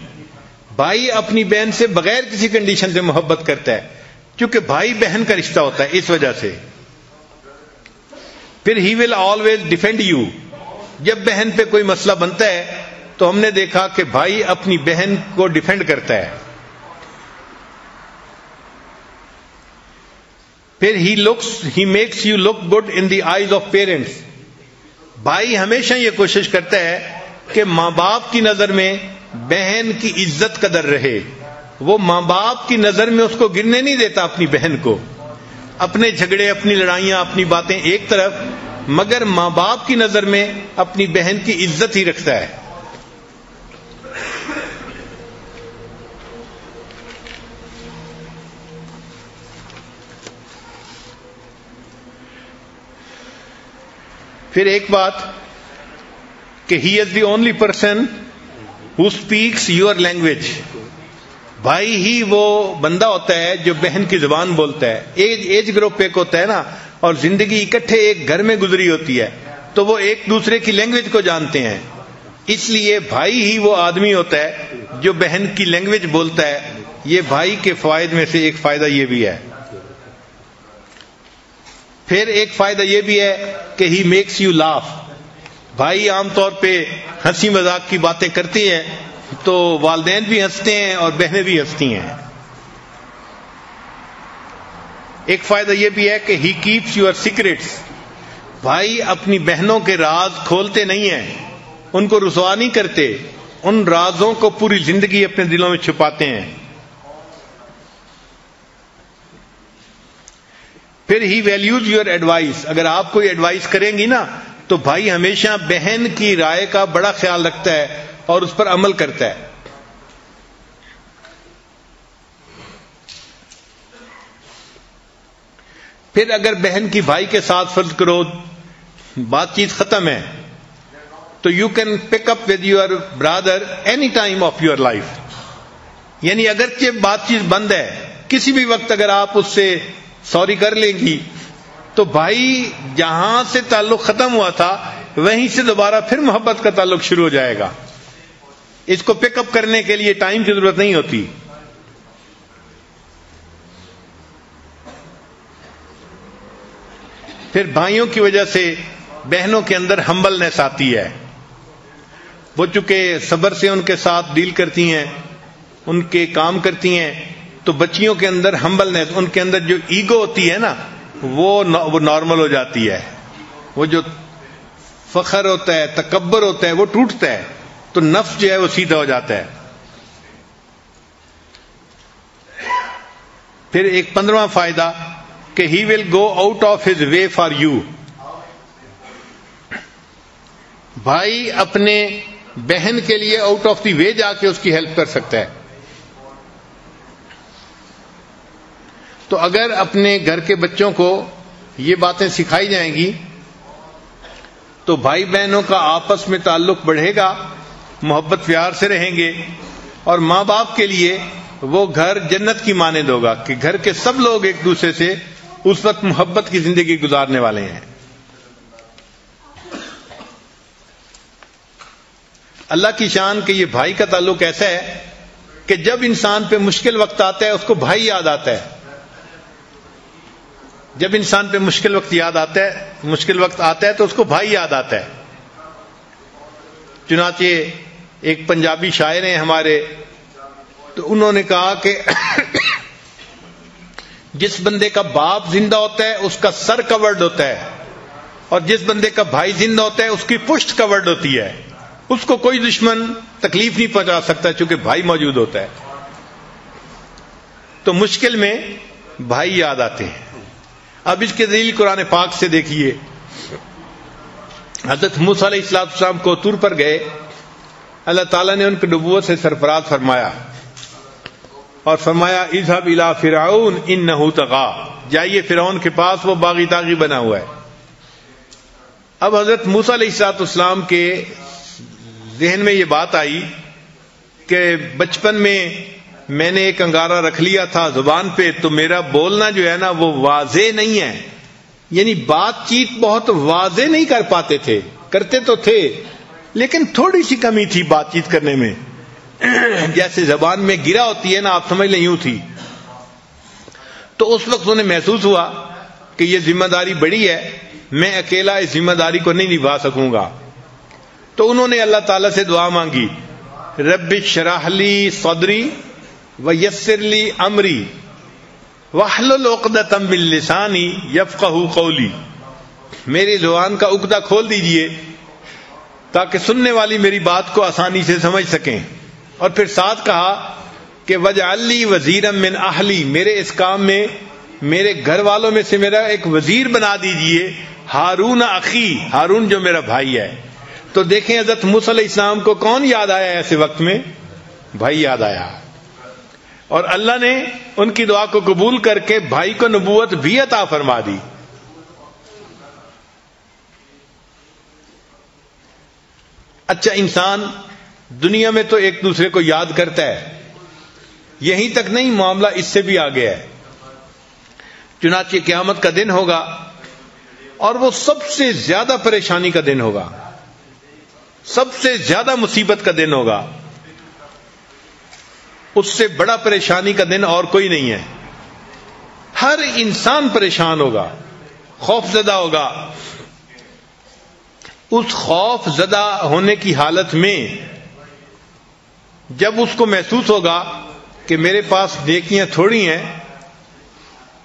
بھائی اپنی بہن سے بغیر کسی کنڈیشن سے محبت کرتا ہے, کیونکہ بھائی بہن کا رشتہ ہوتا ہے, اس وجہ سے. پھر ہی ول آلویز ڈیفینڈ یو. جب بہن پہ کوئی مسئلہ بنتا ہے تو ہم نے دیکھا کہ بھائی اپنی بہن کو ڈیفینڈ کرتا ہے. پھر ہی makes you look good in the eyes of parents. بھائی ہمیشہ یہ کوشش کرتا ہے کہ ماں باپ کی نظر میں بہن کی عزت قدر رہے. وہ ماں باپ کی نظر میں اس کو گرنے نہیں دیتا اپنی بہن کو. اپنے جھگڑے, اپنی لڑائیاں, اپنی باتیں ایک طرف, مگر ماں باپ کی نظر میں اپنی بہن کی عزت ہی رکھتا ہے. پھر ایک بات کہ he is the only person who speaks your language. بھائی ہی وہ بندہ ہوتا ہے جو بہن کی زبان بولتا ہے. ایج گروپ ایک ہوتا ہے نا, اور زندگی اکٹھے ایک گھر میں گزری ہوتی ہے, تو وہ ایک دوسرے کی لینگویج کو جانتے ہیں. اس لیے بھائی ہی وہ آدمی ہوتا ہے جو بہن کی لینگویج بولتا ہے. یہ بھائی کے فوائد میں سے ایک فائدہ یہ بھی ہے. پھر ایک فائدہ یہ بھی ہے کہ ہی میکس یو لاف. بھائی عام طور پہ ہنسی مذاق کی باتیں کرتے ہیں تو والدین بھی ہنستے ہیں اور بہنیں بھی ہنستی ہیں. ایک فائدہ یہ بھی ہے کہ ہی کیپس یور سیکرٹس. بھائی اپنی بہنوں کے راز کھولتے نہیں ہیں, ان کو رسوا نہیں کرتے, ان رازوں کو پوری زندگی اپنے دلوں میں چھپاتے ہیں. پھر ہی ویلیوز یور ایڈوائس. اگر آپ کوئی ایڈوائس کریں گی نا تو بھائی ہمیشہ بہن کی رائے کا بڑا خیال رکھتا ہے اور اس پر عمل کرتا ہے. پھر اگر بہن کی بھائی کے ساتھ فرض کرو بات چیت ختم ہے تو you can pick up with your Brother any time of your life. یعنی اگرچہ بات چیت بند ہے، کسی بھی وقت اگر آپ اس سے سوری کر لیں گی تو بھائی جہاں سے تعلق ختم ہوا تھا وہیں سے دوبارہ پھر محبت کا تعلق شروع ہو جائے گا. اس کو پک اپ کرنے کے لیے ٹائم کی ضرورت نہیں ہوتی. پھر بھائیوں کی وجہ سے بہنوں کے اندر ہمبلنس آتی ہے. وہ چونکہ صبر سے ان کے ساتھ ڈیل کرتی ہیں، ان کے کام کرتی ہیں، تو بچیوں کے اندر ہمبلنس، ان کے اندر جو ایگو ہوتی ہے نا وہ نارمل ہو جاتی ہے. وہ جو فخر ہوتا ہے، تکبر ہوتا ہے، وہ ٹوٹتا ہے، تو نفس جو ہے وہ سیدھا ہو جاتا ہے. پھر ایک 15واں فائدہ کہ he will go out of his way for you. بھائی اپنے بہن کے لیے آؤٹ آف دی وے جا کے اس کی ہیلپ کر سکتا ہے. تو اگر اپنے گھر کے بچوں کو یہ باتیں سکھائی جائیں گی تو بھائی بہنوں کا آپس میں تعلق بڑھے گا، محبت پیار سے رہیں گے، اور ماں باپ کے لیے وہ گھر جنت کی مانند ہوگا کہ گھر کے سب لوگ ایک دوسرے سے اس وقت محبت کی زندگی گزارنے والے ہیں. اللہ کی شان کہ یہ بھائی کا تعلق ایسا ہے کہ جب انسان پہ مشکل وقت آتا ہے اس کو بھائی یاد آتا ہے. جب انسان پہ مشکل وقت آتا ہے تو اس کو بھائی یاد آتا ہے. چنانچہ ایک پنجابی شاعر ہیں ہمارے، تو انہوں نے کہا کہ جس بندے کا باپ زندہ ہوتا ہے اس کا سر کورڈ ہوتا ہے، اور جس بندے کا بھائی زندہ ہوتا ہے اس کی پشت کورڈ ہوتی ہے. اس کو کوئی دشمن تکلیف نہیں پہنچا سکتا چونکہ بھائی موجود ہوتا ہے. تو مشکل میں بھائی یاد آتے ہیں. اب اس کے دلیل قرآن پاک سے دیکھیے. حضرت موسیٰ علیہ السلام کو طور پر گئے، اللہ تعالیٰ نے ان کی نبوت سے سرفراز فرمایا اور فرمایا اذهب الى فرعون انه طغى، جائیے فرعون کے پاس، وہ باغی طاغی بنا ہوا ہے. اب حضرت موسیٰ علیہ السلام کے ذہن میں یہ بات آئی کہ بچپن میں نے ایک انگارہ رکھ لیا تھا زبان پہ، تو میرا بولنا جو ہے نا وہ واضح نہیں ہے. یعنی بات چیت بہت واضح نہیں کر پاتے تھے، کرتے تو تھے لیکن تھوڑی سی کمی تھی بات چیت کرنے میں. جیسے زبان میں گرا ہوتی ہے نا، آپ سمجھ لیں یوں تھی. تو اس وقت انہیں محسوس ہوا کہ یہ ذمہ داری بڑی ہے، میں اکیلا اس ذمہ داری کو نہیں نبھا سکوں گا. تو انہوں نے اللہ تعالیٰ سے دعا مانگی، رب اشرح لی صدری ویسر لی امری واحلل عقدۃ من لسانی یفقہوا قولی. میری زبان کا عقدہ کھول دیجئے تاکہ سننے والی میری بات کو آسانی سے سمجھ سکیں. اور پھر ساتھ کہا کہ وجعل لی وزیرا من اہلی، میرے اس کام میں میرے گھر والوں میں سے میرا ایک وزیر بنا دیجئے، ہارون اخی، ہارون جو میرا بھائی ہے. تو دیکھیں حضرت موسیٰ علیہ السلام کو کون یاد آیا ایسے وقت میں؟ بھائی یاد آیا. اور اللہ نے ان کی دعا کو قبول کر کے بھائی کو نبوت بھی عطا فرما دی. اچھا، انسان دنیا میں تو ایک دوسرے کو یاد کرتا ہے، یہیں تک نہیں، معاملہ اس سے بھی آگے ہے. چنانچہ قیامت کا دن ہوگا اور وہ سب سے زیادہ پریشانی کا دن ہوگا، سب سے زیادہ مصیبت کا دن ہوگا. اس سے بڑا پریشانی کا دن اور کوئی نہیں ہے. ہر انسان پریشان ہوگا، خوف زدہ ہوگا. اس خوف زدہ ہونے کی حالت میں جب اس کو محسوس ہوگا کہ میرے پاس نیکیاں تھوڑی ہیں،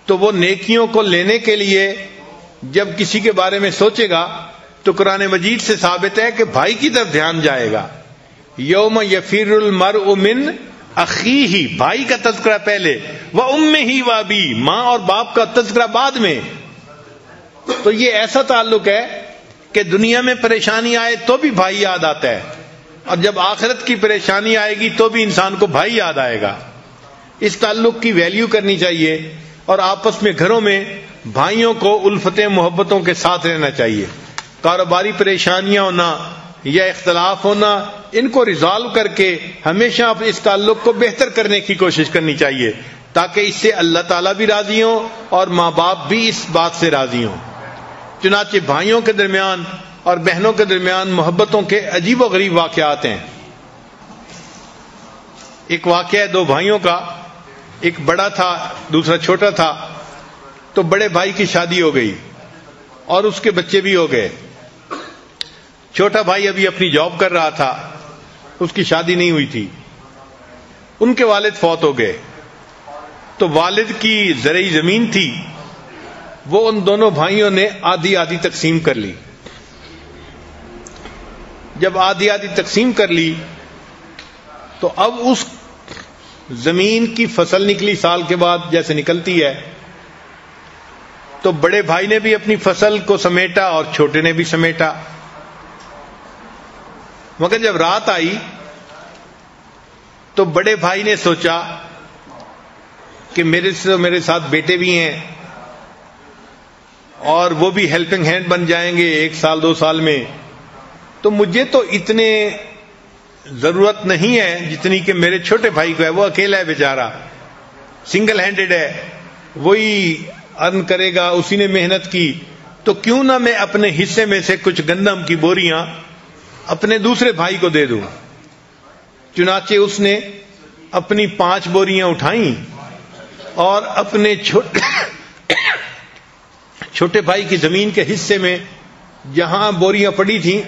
تو وہ نیکیوں کو لینے کے لیے جب کسی کے بارے میں سوچے گا تو قرآن مجید سے ثابت ہے کہ بھائی کی طرف دھیان جائے گا. یوم یفر المرء من اخیہ، بھائی کا تذکرہ پہلے، وامہ وابیہ، ماں اور باپ کا تذکرہ بعد میں. تو یہ ایسا تعلق ہے کہ دنیا میں پریشانی آئے تو بھی بھائی یاد آتا ہے، اور جب آخرت کی پریشانی آئے گی تو بھی انسان کو بھائی یاد آئے گا. اس تعلق کی ویلیو کرنی چاہیے، اور آپس میں گھروں میں بھائیوں کو الفتیں محبتوں کے ساتھ رہنا چاہیے. کاروباری پریشانیاں ہونا یا اختلاف ہونا، ان کو ریزالو کر کے ہمیشہ اس تعلق کو بہتر کرنے کی کوشش کرنی چاہیے، تاکہ اس سے اللہ تعالیٰ بھی راضی ہوں اور ماں باپ بھی اس بات سے راضی ہوں. چنانچہ بھائیوں کے درمیان اور بہنوں کے درمیان محبتوں کے عجیب و غریب واقعات ہیں. ایک واقعہ ہے دو بھائیوں کا، ایک بڑا تھا دوسرا چھوٹا تھا. تو بڑے بھائی کی شادی ہو گئی اور اس کے بچے بھی ہو گئے. چھوٹا بھائی ابھی اپنی جاب کر رہا تھا، اس کی شادی نہیں ہوئی تھی. ان کے والد فوت ہو گئے، تو والد کی زرعی زمین تھی، وہ ان دونوں بھائیوں نے آدھی آدھی تقسیم کر لی. جب آدھی آدھی تقسیم کر لی تو اب اس زمین کی فصل نکلی سال کے بعد جیسے نکلتی ہے. تو بڑے بھائی نے بھی اپنی فصل کو سمیٹا اور چھوٹے نے بھی سمیٹا. مگر جب رات آئی تو بڑے بھائی نے سوچا کہ میرے ساتھ بیٹے بھی ہیں اور وہ بھی ہیلپنگ ہینڈ بن جائیں گے 1 سال 2 سال میں، تو مجھے تو اتنے ضرورت نہیں ہے جتنی کہ میرے چھوٹے بھائی کو ہے. وہ اکیلا ہے بیچارہ، سنگل ہینڈڈ ہے، وہی ارن کرے گا، اسی نے محنت کی. تو کیوں نہ میں اپنے حصے میں سے کچھ گندم کی بوریاں اپنے دوسرے بھائی کو دے دوں. چنانچہ اس نے اپنی 5 بوریاں اٹھائیں اور اپنے چھوٹے بھائی کی زمین کے حصے میں جہاں بوریاں پڑی تھیں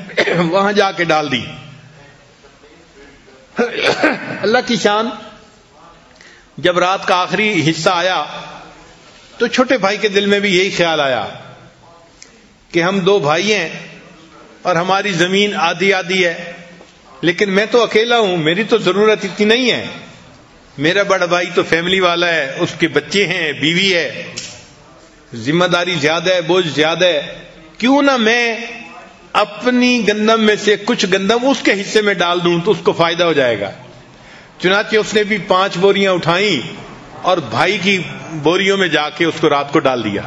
وہاں جا کے ڈال دی. اللہ کی شان، جب رات کا آخری حصہ آیا تو چھوٹے بھائی کے دل میں بھی یہی خیال آیا کہ ہم 2 بھائی ہیں اور ہماری زمین آدھی آدھی ہے، لیکن میں تو اکیلا ہوں، میری تو ضرورت اتنی نہیں ہے. میرا بڑا بھائی تو فیملی والا ہے، اس کے بچے ہیں، بیوی ہے، ذمہ داری زیادہ ہے، بوجھ زیادہ ہے. کیوں نہ میں اپنی گندم میں سے کچھ گندم اس کے حصے میں ڈال دوں تو اس کو فائدہ ہو جائے گا. چنانچہ اس نے بھی 5 بوریاں اٹھائیں اور بھائی کی بوریوں میں جا کے اس کو رات کو ڈال دیا.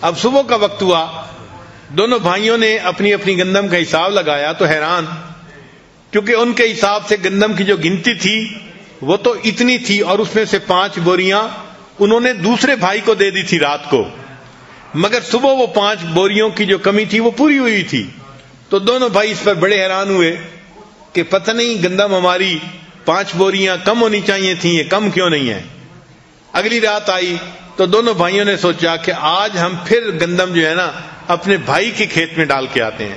اب صبح کا وقت ہوا، دونوں بھائیوں نے اپنی اپنی گندم کا حساب لگایا تو حیران، کیونکہ ان کے حساب سے گندم کی جو گنتی تھی وہ تو اتنی تھی، اور اس میں سے 5 بوریاں انہوں نے دوسرے بھائی کو دے دی تھی رات کو، مگر صبح وہ 5 بوریوں کی جو کمی تھی وہ پوری ہوئی تھی. تو دونوں بھائی اس پر بڑے حیران ہوئے کہ پتہ نہیں گندم ہماری 5 بوریاں کم ہونی چاہیے تھیں، یہ کم کیوں نہیں ہے. اگلی رات آئی تو دونوں بھائیوں نے سوچا کہ آج ہم پھر گندم جو ہے نا اپنے بھائی کے کھیت میں ڈال کے آتے ہیں.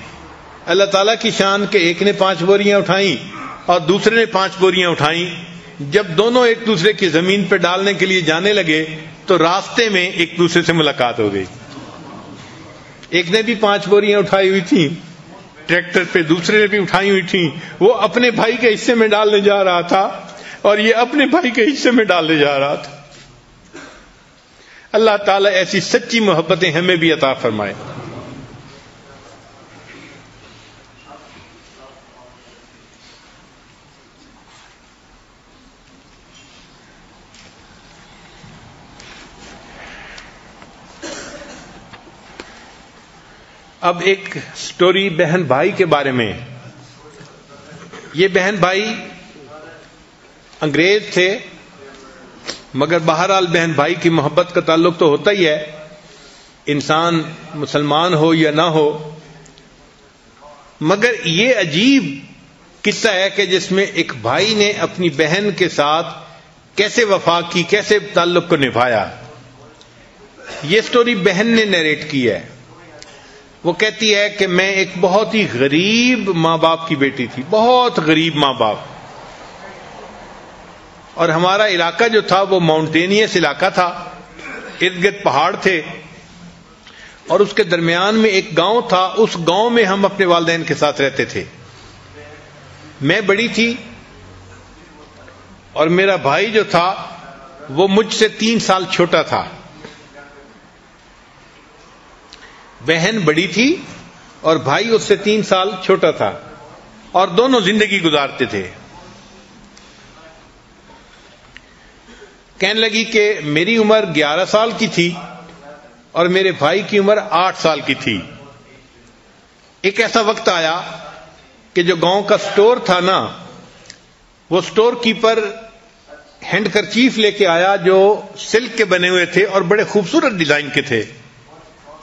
اللہ تعالیٰ کی شان کہ ایک نے 5 بوریاں اٹھائیں اور دوسرے نے 5 بوریاں اٹھائیں. جب دونوں ایک دوسرے کی زمین پہ ڈالنے کے لیے جانے لگے تو راستے میں ایک دوسرے سے ملاقات ہو گئی. ایک نے بھی 5 بوریاں اٹھائی ہوئی تھیں ٹریکٹر پہ، دوسرے نے بھی اٹھائی ہوئی تھیں. وہ اپنے بھائی کے حصے میں ڈالنے جا رہا تھا اور یہ اپنے بھائی کے حصے میں ڈالنے جا رہا تھا. اللہ تعالیٰ ایسی سچی محبتیں ہمیں بھی عطا فرمائے. اب ایک سٹوری بہن بھائی کے بارے میں. یہ بہن بھائی انگریز تھے، مگر بہرحال بہن بھائی کی محبت کا تعلق تو ہوتا ہی ہے، انسان مسلمان ہو یا نہ ہو. مگر یہ عجیب قصہ ہے کہ جس میں ایک بھائی نے اپنی بہن کے ساتھ کیسے وفا کی، کیسے تعلق کو نبھایا. یہ سٹوری بہن نے نیریٹ کی ہے. وہ کہتی ہے کہ میں ایک بہت ہی غریب ماں باپ کی بیٹی تھی، بہت غریب ماں باپ، اور ہمارا علاقہ جو تھا وہ ماؤنٹینیس علاقہ تھا، ارد گرد پہاڑ تھے، اور اس کے درمیان میں ایک گاؤں تھا. اس گاؤں میں ہم اپنے والدین کے ساتھ رہتے تھے. میں بڑی تھی اور میرا بھائی جو تھا وہ مجھ سے 3 سال چھوٹا تھا. بہن بڑی تھی اور بھائی اس سے 3 سال چھوٹا تھا، اور دونوں زندگی گزارتے تھے. کہنے لگی کہ میری عمر 11 سال کی تھی اور میرے بھائی کی عمر 8 سال کی تھی. ایک ایسا وقت آیا کہ جو گاؤں کا سٹور تھا نا، وہ سٹور کیپر ہینڈ کرچیف لے کے آیا جو سلک کے بنے ہوئے تھے اور بڑے خوبصورت ڈیزائن کے تھے.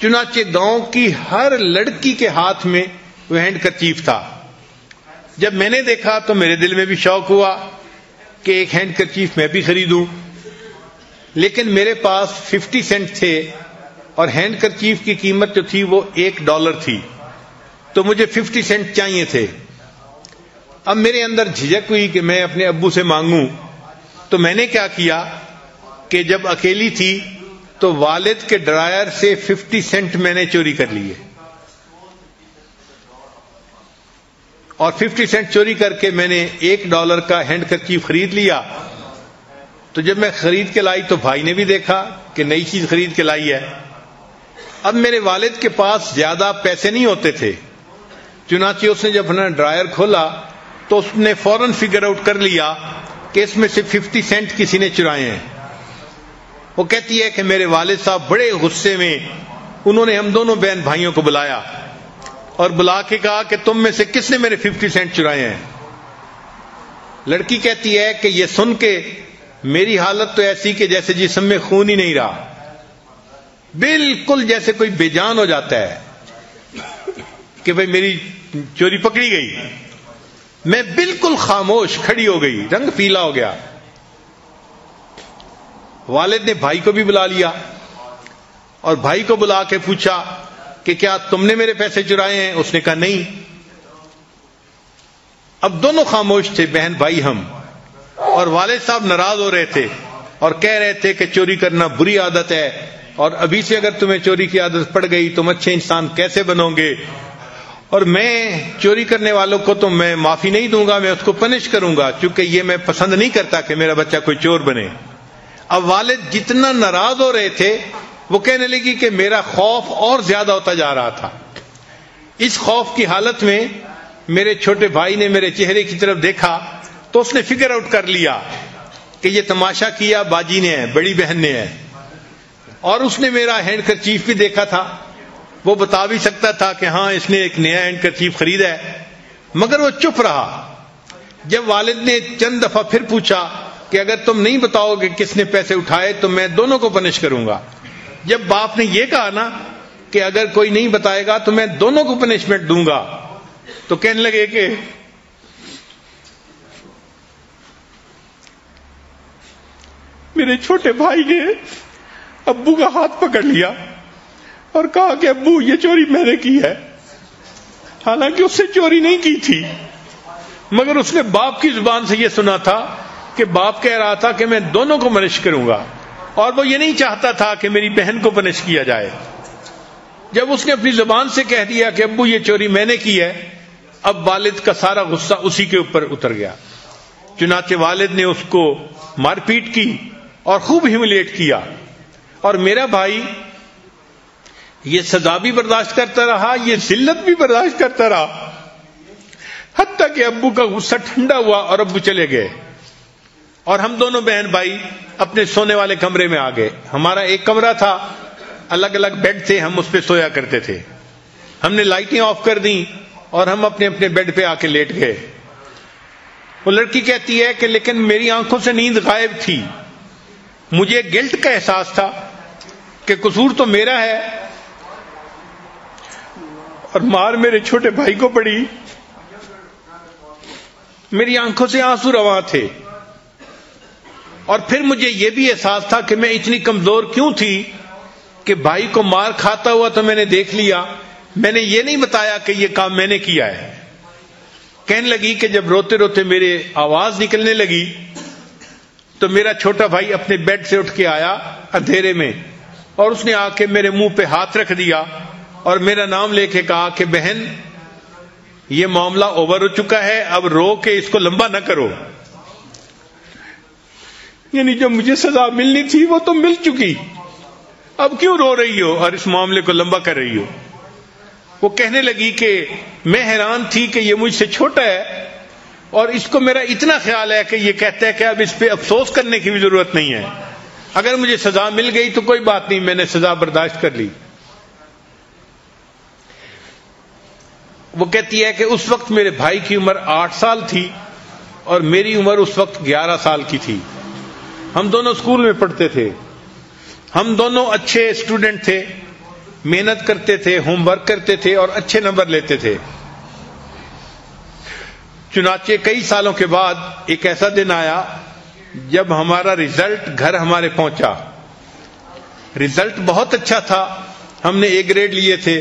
چنانچہ گاؤں کی ہر لڑکی کے ہاتھ میں وہ ہینڈ کرچیف تھا. جب میں نے دیکھا تو میرے دل میں بھی شوق ہوا کہ ایک ہینڈ کرچیف میں بھی خریدوں، لیکن میرے پاس 50 سینٹ تھے اور ہینڈ کرچیف کی قیمت جو تھی وہ $1 تھی، تو مجھے 50 سینٹ چاہیے تھے. اب میرے اندر جھجک ہوئی کہ میں اپنے ابو سے مانگوں، تو میں نے کیا کیا کہ جب اکیلی تھی تو والد کے ڈرائر سے 50 سینٹ میں نے چوری کر لیے، اور 50 سینٹ چوری کر کے میں نے $1 کا ہینڈ کرچیف خرید لیا. تو جب میں خرید کے لائی تو بھائی نے بھی دیکھا کہ نئی چیز خرید کے لائی ہے. اب میرے والد کے پاس زیادہ پیسے نہیں ہوتے تھے، چنانچہ اس نے جب اپنا ڈرائر کھولا تو اس نے فوراً فگر آؤٹ کر لیا کہ اس میں سے 50 سینٹ کسی نے چرائے ہیں. وہ کہتی ہے کہ میرے والد صاحب بڑے غصے میں انہوں نے ہم دونوں بہن بھائیوں کو بلایا اور بلا کے کہا کہ تم میں سے کس نے میرے 50 سینٹ چرائے ہیں. لڑکی کہتی ہے کہ یہ سن کے میری حالت تو ایسی کہ جیسے جسم میں خون ہی نہیں رہا، بالکل جیسے کوئی بے جان ہو جاتا ہے کہ بھئی میری چوری پکڑی گئی. میں بالکل خاموش کھڑی ہو گئی، رنگ پیلا ہو گیا. والد نے بھائی کو بھی بلا لیا اور بھائی کو بلا کے پوچھا کہ کیا تم نے میرے پیسے چرائے ہیں؟ اس نے کہا نہیں. اب دونوں خاموش تھے، بہن بھائی ہم، اور والد صاحب ناراض ہو رہے تھے اور کہہ رہے تھے کہ چوری کرنا بری عادت ہے، اور ابھی سے اگر تمہیں چوری کی عادت پڑ گئی تم اچھے انسان کیسے بنو گے، اور میں چوری کرنے والوں کو تو میں معافی نہیں دوں گا، میں اس کو پنش کروں گا، چونکہ یہ میں پسند نہیں کرتا کہ میرا بچہ کوئی چور بنے. اب والد جتنا ناراض ہو رہے تھے وہ کہنے لگی کہ میرا خوف اور زیادہ ہوتا جا رہا تھا. اس خوف کی حالت میں میرے چھوٹے بھائی نے میرے چہرے کی طرف دیکھا تو اس نے فگر آؤٹ کر لیا کہ یہ تماشا کیا باجی نے ہے، بڑی بہن نے ہے. اور اس نے میرا ہینڈ کرچیف بھی دیکھا تھا، وہ بتا بھی سکتا تھا کہ ہاں اس نے ایک نیا ہینڈ کرچیف خریدا ہے، مگر وہ چپ رہا. جب والد نے چند دفعہ پھر پوچھا کہ اگر تم نہیں بتاؤ کہ کس نے پیسے اٹھائے تو میں دونوں کو پنش کروں گا. جب باپ نے یہ کہا نا کہ اگر کوئی نہیں بتائے گا تو میں دونوں کو پنشمنٹ دوں گا، تو کہنے لگے کہ میرے چھوٹے بھائی نے ابو کا ہاتھ پکڑ لیا اور کہا کہ ابو یہ چوری میں نے کی ہے. حالانکہ اس سے چوری نہیں کی تھی، مگر اس نے باپ کی زبان سے یہ سنا تھا کہ باپ کہہ رہا تھا کہ میں دونوں کو پنش کروں گا، اور وہ یہ نہیں چاہتا تھا کہ میری بہن کو پنش کیا جائے. جب اس نے اپنی زبان سے کہہ دیا کہ ابو یہ چوری میں نے کی ہے، اب والد کا سارا غصہ اسی کے اوپر اتر گیا. چنانچہ والد نے اس کو مار پیٹ کی اور خوب ہیوملیٹ کیا، اور میرا بھائی یہ سزا بھی برداشت کرتا رہا، یہ ذلت بھی برداشت کرتا رہا، حتیٰ کہ ابو کا غصہ ٹھنڈا ہوا اور ابو چلے گئے، اور ہم دونوں بہن بھائی اپنے سونے والے کمرے میں آ گئے. ہمارا ایک کمرہ تھا، الگ الگ بیڈ تھے، ہم اس پہ سویا کرتے تھے. ہم نے لائٹیں آف کر دیں اور ہم اپنے اپنے بیڈ پہ آ کے لیٹ گئے. وہ لڑکی کہتی ہے کہ لیکن میری آنکھوں سے نیند غائب تھی، مجھے گلٹ کا احساس تھا کہ قصور تو میرا ہے، اور مار میرے چھوٹے بھائی کو پڑی. میری آنکھوں سے آنسو رواں تھے، اور پھر مجھے یہ بھی احساس تھا کہ میں اتنی کمزور کیوں تھی کہ بھائی کو مار کھاتا ہوا تو میں نے دیکھ لیا، میں نے یہ نہیں بتایا کہ یہ کام میں نے کیا ہے. کہنے لگی کہ جب روتے روتے میرے آواز نکلنے لگی تو میرا چھوٹا بھائی اپنے بیڈ سے اٹھ کے آیا اندھیرے میں، اور اس نے آ کے میرے منہ پہ ہاتھ رکھ دیا اور میرا نام لے کے کہا کہ بہن یہ معاملہ اوور ہو چکا ہے، اب رو کے اس کو لمبا نہ کرو. یعنی جو مجھے سزا ملنی تھی وہ تو مل چکی، اب کیوں رو رہی ہو اور اس معاملے کو لمبا کر رہی ہو. وہ کہنے لگی کہ میں حیران تھی کہ یہ مجھ سے چھوٹا ہے اور اس کو میرا اتنا خیال ہے کہ یہ کہتا ہے کہ اب اس پہ افسوس کرنے کی بھی ضرورت نہیں ہے، اگر مجھے سزا مل گئی تو کوئی بات نہیں، میں نے سزا برداشت کر لی۔ وہ کہتی ہے کہ اس وقت میرے بھائی کی عمر 8 سال تھی اور میری عمر اس وقت 11 سال کی تھی۔ ہم دونوں اسکول میں پڑھتے تھے، ہم دونوں اچھے اسٹوڈنٹ تھے، محنت کرتے تھے، ہوم ورک کرتے تھے اور اچھے نمبر لیتے تھے۔ چنانچہ کئی سالوں کے بعد ایک ایسا دن آیا جب ہمارا رزلٹ گھر ہمارے پہنچا۔ رزلٹ بہت اچھا تھا، ہم نے A گریڈ لیے تھے۔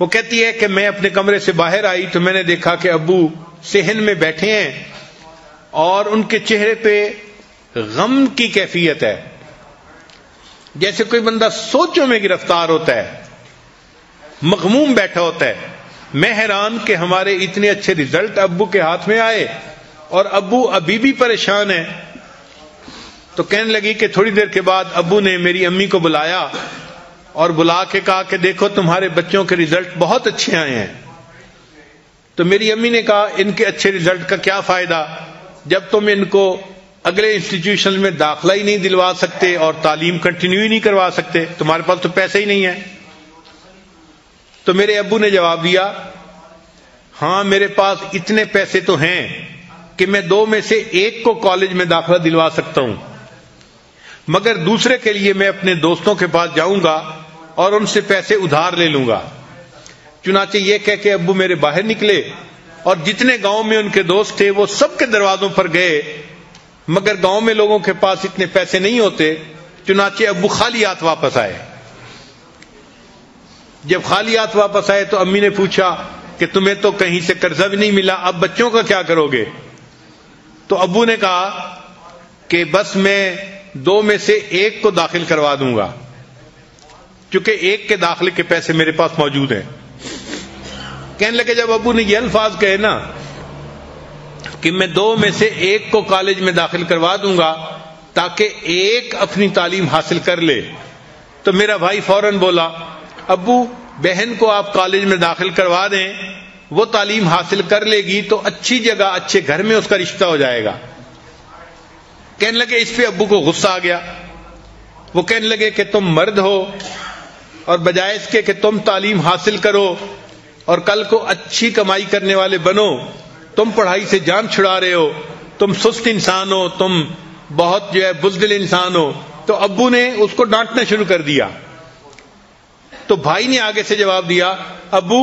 وہ کہتی ہے کہ میں اپنے کمرے سے باہر آئی تو میں نے دیکھا کہ ابو صحن میں بیٹھے ہیں اور ان کے چہرے پہ غم کی کیفیت ہے، جیسے کوئی بندہ سوچوں میں گرفتار ہوتا ہے، مغموم بیٹھا ہوتا ہے۔ میں حیران کہ ہمارے اتنے اچھے رزلٹ ابو کے ہاتھ میں آئے اور ابو ابھی بھی پریشان ہیں۔ تو کہنے لگی کہ تھوڑی دیر کے بعد ابو نے میری امی کو بلایا اور بلا کے کہا کہ دیکھو تمہارے بچوں کے رزلٹ بہت اچھے آئے ہیں۔ تو میری امی نے کہا ان کے اچھے رزلٹ کا کیا فائدہ جب تم ان کو اگلے انسٹیٹیوشن میں داخلہ ہی نہیں دلوا سکتے اور تعلیم کنٹینیو ہی نہیں کروا سکتے، تمہارے پاس تو پیسے ہی نہیں ہے۔ تو میرے ابو نے جواب دیا، ہاں میرے پاس اتنے پیسے تو ہیں کہ میں 2 میں سے 1 کو کالج میں داخلہ دلوا سکتا ہوں، مگر دوسرے کے لیے میں اپنے دوستوں کے پاس جاؤں گا اور ان سے پیسے ادھار لے لوں گا۔ چنانچہ یہ کہہ کے ابو میرے باہر نکلے اور جتنے گاؤں میں ان کے دوست تھے وہ سب کے دروازوں پر گئے، مگر گاؤں میں لوگوں کے پاس اتنے پیسے نہیں ہوتے، چنانچہ ابو خالی ہاتھ واپس آئے۔ جب خالی ہاتھ واپس آئے تو امی نے پوچھا کہ تمہیں تو کہیں سے قرضہ بھی نہیں ملا، اب بچوں کا کیا کرو گے؟ تو ابو نے کہا کہ بس میں 2 میں سے 1 کو داخل کروا دوں گا، چونکہ 1 کے داخلے کے پیسے میرے پاس موجود ہیں۔ کہنے لگے جب ابو نے یہ الفاظ کہے نا کہ میں 2 میں سے 1 کو کالج میں داخل کروا دوں گا تاکہ 1 اپنی تعلیم حاصل کر لے، تو میرا بھائی فوراً بولا ابو بہن کو آپ کالج میں داخل کروا دیں، وہ تعلیم حاصل کر لے گی تو اچھی جگہ اچھے گھر میں اس کا رشتہ ہو جائے گا۔ کہنے لگے اس پہ ابو کو غصہ آ گیا، وہ کہنے لگے کہ تم مرد ہو اور بجائے اس کے کہ تم تعلیم حاصل کرو اور کل کو اچھی کمائی کرنے والے بنو، تم پڑھائی سے جان چھڑا رہے ہو، تم سست انسان ہو، تم بہت بزدل انسان ہو۔ تو ابو نے اس کو ڈانٹنا شروع کر دیا۔ تو بھائی نے آگے سے جواب دیا ابو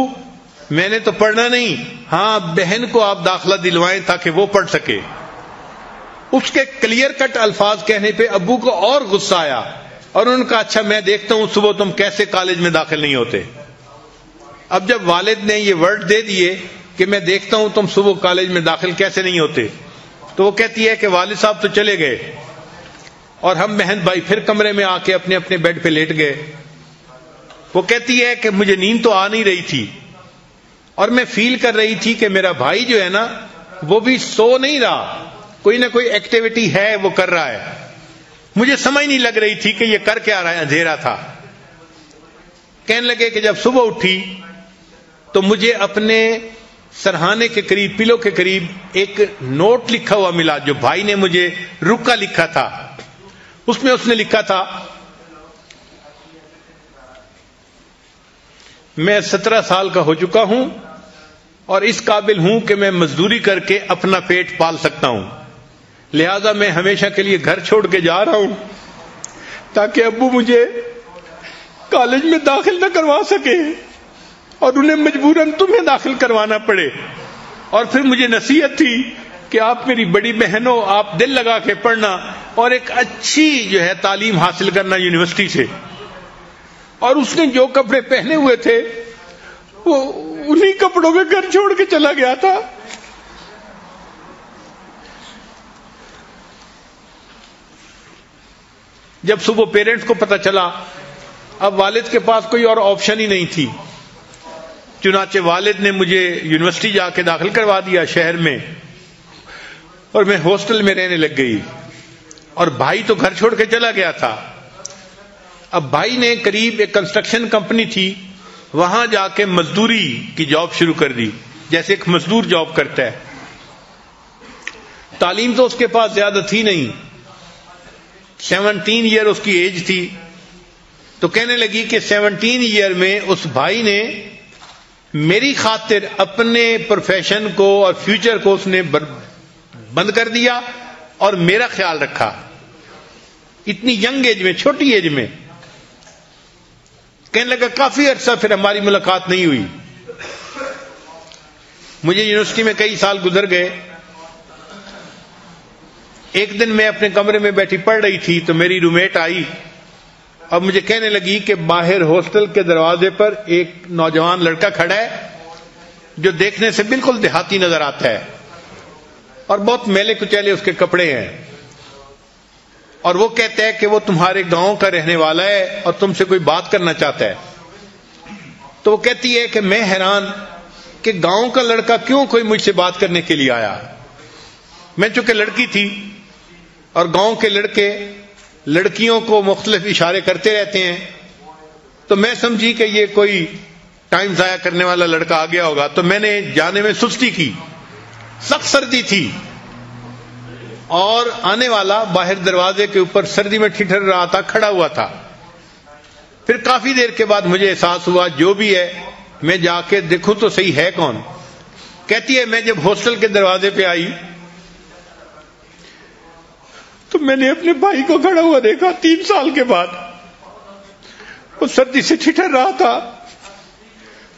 میں نے تو پڑھنا نہیں، ہاں بہن کو آپ داخلہ دلوائیں تاکہ وہ پڑھ سکے۔ اس کے کلیئر کٹ الفاظ کہنے پہ ابو کو اور غصہ آیا اور انہوں نے کہا اچھا میں دیکھتا ہوں صبح تم کیسے کالج میں داخل نہیں ہوتے۔ اب جب والد نے یہ ورڈ دے دیے کہ میں دیکھتا ہوں تم صبح کالج میں داخل کیسے نہیں ہوتے، تو وہ کہتی ہے کہ والد صاحب تو چلے گئے اور ہم بہن بھائی پھر کمرے میں آ کے اپنے اپنے بیڈ پہ لیٹ گئے۔ وہ کہتی ہے کہ مجھے نیند تو آ نہیں رہی تھی اور میں فیل کر رہی تھی کہ میرا بھائی جو ہے نا وہ بھی سو نہیں رہا، کوئی نہ کوئی ایکٹیویٹی ہے وہ کر رہا ہے، مجھے سمجھ نہیں لگ رہی تھی کہ یہ کر کے آ رہا ہے، اندھیرا تھا۔ کہنے لگے کہ جب صبح اٹھی تو مجھے اپنے سرہانے کے قریب پلو کے قریب ایک نوٹ لکھا ہوا ملا جو بھائی نے مجھے رکا لکھا تھا۔ اس میں اس نے لکھا تھا میں 17 سال کا ہو چکا ہوں اور اس قابل ہوں کہ میں مزدوری کر کے اپنا پیٹ پال سکتا ہوں، لہذا میں ہمیشہ کے لیے گھر چھوڑ کے جا رہا ہوں تاکہ ابو مجھے کالج میں داخل نہ کروا سکے اور انہیں مجبوراً تمہیں داخل کروانا پڑے۔ اور پھر مجھے نصیحت تھی کہ آپ میری بڑی بہن ہو، آپ دل لگا کے پڑھنا اور ایک اچھی تعلیم حاصل کرنا یونیورسٹی سے۔ اور اس نے جو کپڑے پہنے ہوئے تھے وہ انہی کپڑوں میں گھر چھوڑ کے چلا گیا تھا۔ جب صبح پیرنٹس کو پتہ چلا، اب والد کے پاس کوئی اور آپشن ہی نہیں تھی، چنانچہ والد نے مجھے یونیورسٹی جا کے داخل کروا دیا شہر میں، اور میں ہاسٹل میں رہنے لگ گئی، اور بھائی تو گھر چھوڑ کے چلا گیا تھا۔ اب بھائی نے قریب ایک کنسٹرکشن کمپنی تھی وہاں جا کے مزدوری کی جاب شروع کر دی، جیسے ایک مزدور جاب کرتا ہے. تعلیم تو اس کے پاس زیادہ تھی نہیں، 17 ایئر اس کی ایج تھی. تو کہنے لگی کہ 17 ایئر میں اس بھائی نے میری خاطر اپنے پروفیشن کو اور فیوچر کو اس نے بند کر دیا اور میرا خیال رکھا. اتنی ینگ ایج میں، چھوٹی ایج میں. کہنے لگا کافی عرصہ پھر ہماری ملاقات نہیں ہوئی. مجھے یونیورسٹی میں کئی سال گزر گئے. ایک دن میں اپنے کمرے میں بیٹھی پڑھ رہی تھی تو میری رومیٹ آئی اور مجھے کہنے لگی کہ باہر ہاسٹل کے دروازے پر ایک نوجوان لڑکا کھڑا ہے جو دیکھنے سے بالکل دیہاتی نظر آتا ہے اور بہت میلے کچیلے اس کے کپڑے ہیں، اور وہ کہتا ہے کہ وہ تمہارے گاؤں کا رہنے والا ہے اور تم سے کوئی بات کرنا چاہتا ہے. تو وہ کہتی ہے کہ میں حیران کہ گاؤں کا لڑکا کیوں کوئی مجھ سے بات کرنے کے لیے آیا. میں چونکہ لڑکی تھی اور گاؤں کے لڑکے لڑکیوں کو مختلف اشارے کرتے رہتے ہیں، تو میں سمجھی کہ یہ کوئی ٹائم ضائع کرنے والا لڑکا آ گیا ہوگا. تو میں نے جانے میں سستی کی. سخت سردی تھی اور آنے والا باہر دروازے کے اوپر سردی میں ٹھٹر رہا تھا، کھڑا ہوا تھا. پھر کافی دیر کے بعد مجھے احساس ہوا جو بھی ہے میں جا کے دیکھوں تو صحیح ہے کون. کہتی ہے میں جب ہاسٹل کے دروازے پہ آئی تو میں نے اپنے بھائی کو کھڑا ہوا دیکھا 3 سال کے بعد. وہ سردی سے ٹھٹر رہا تھا.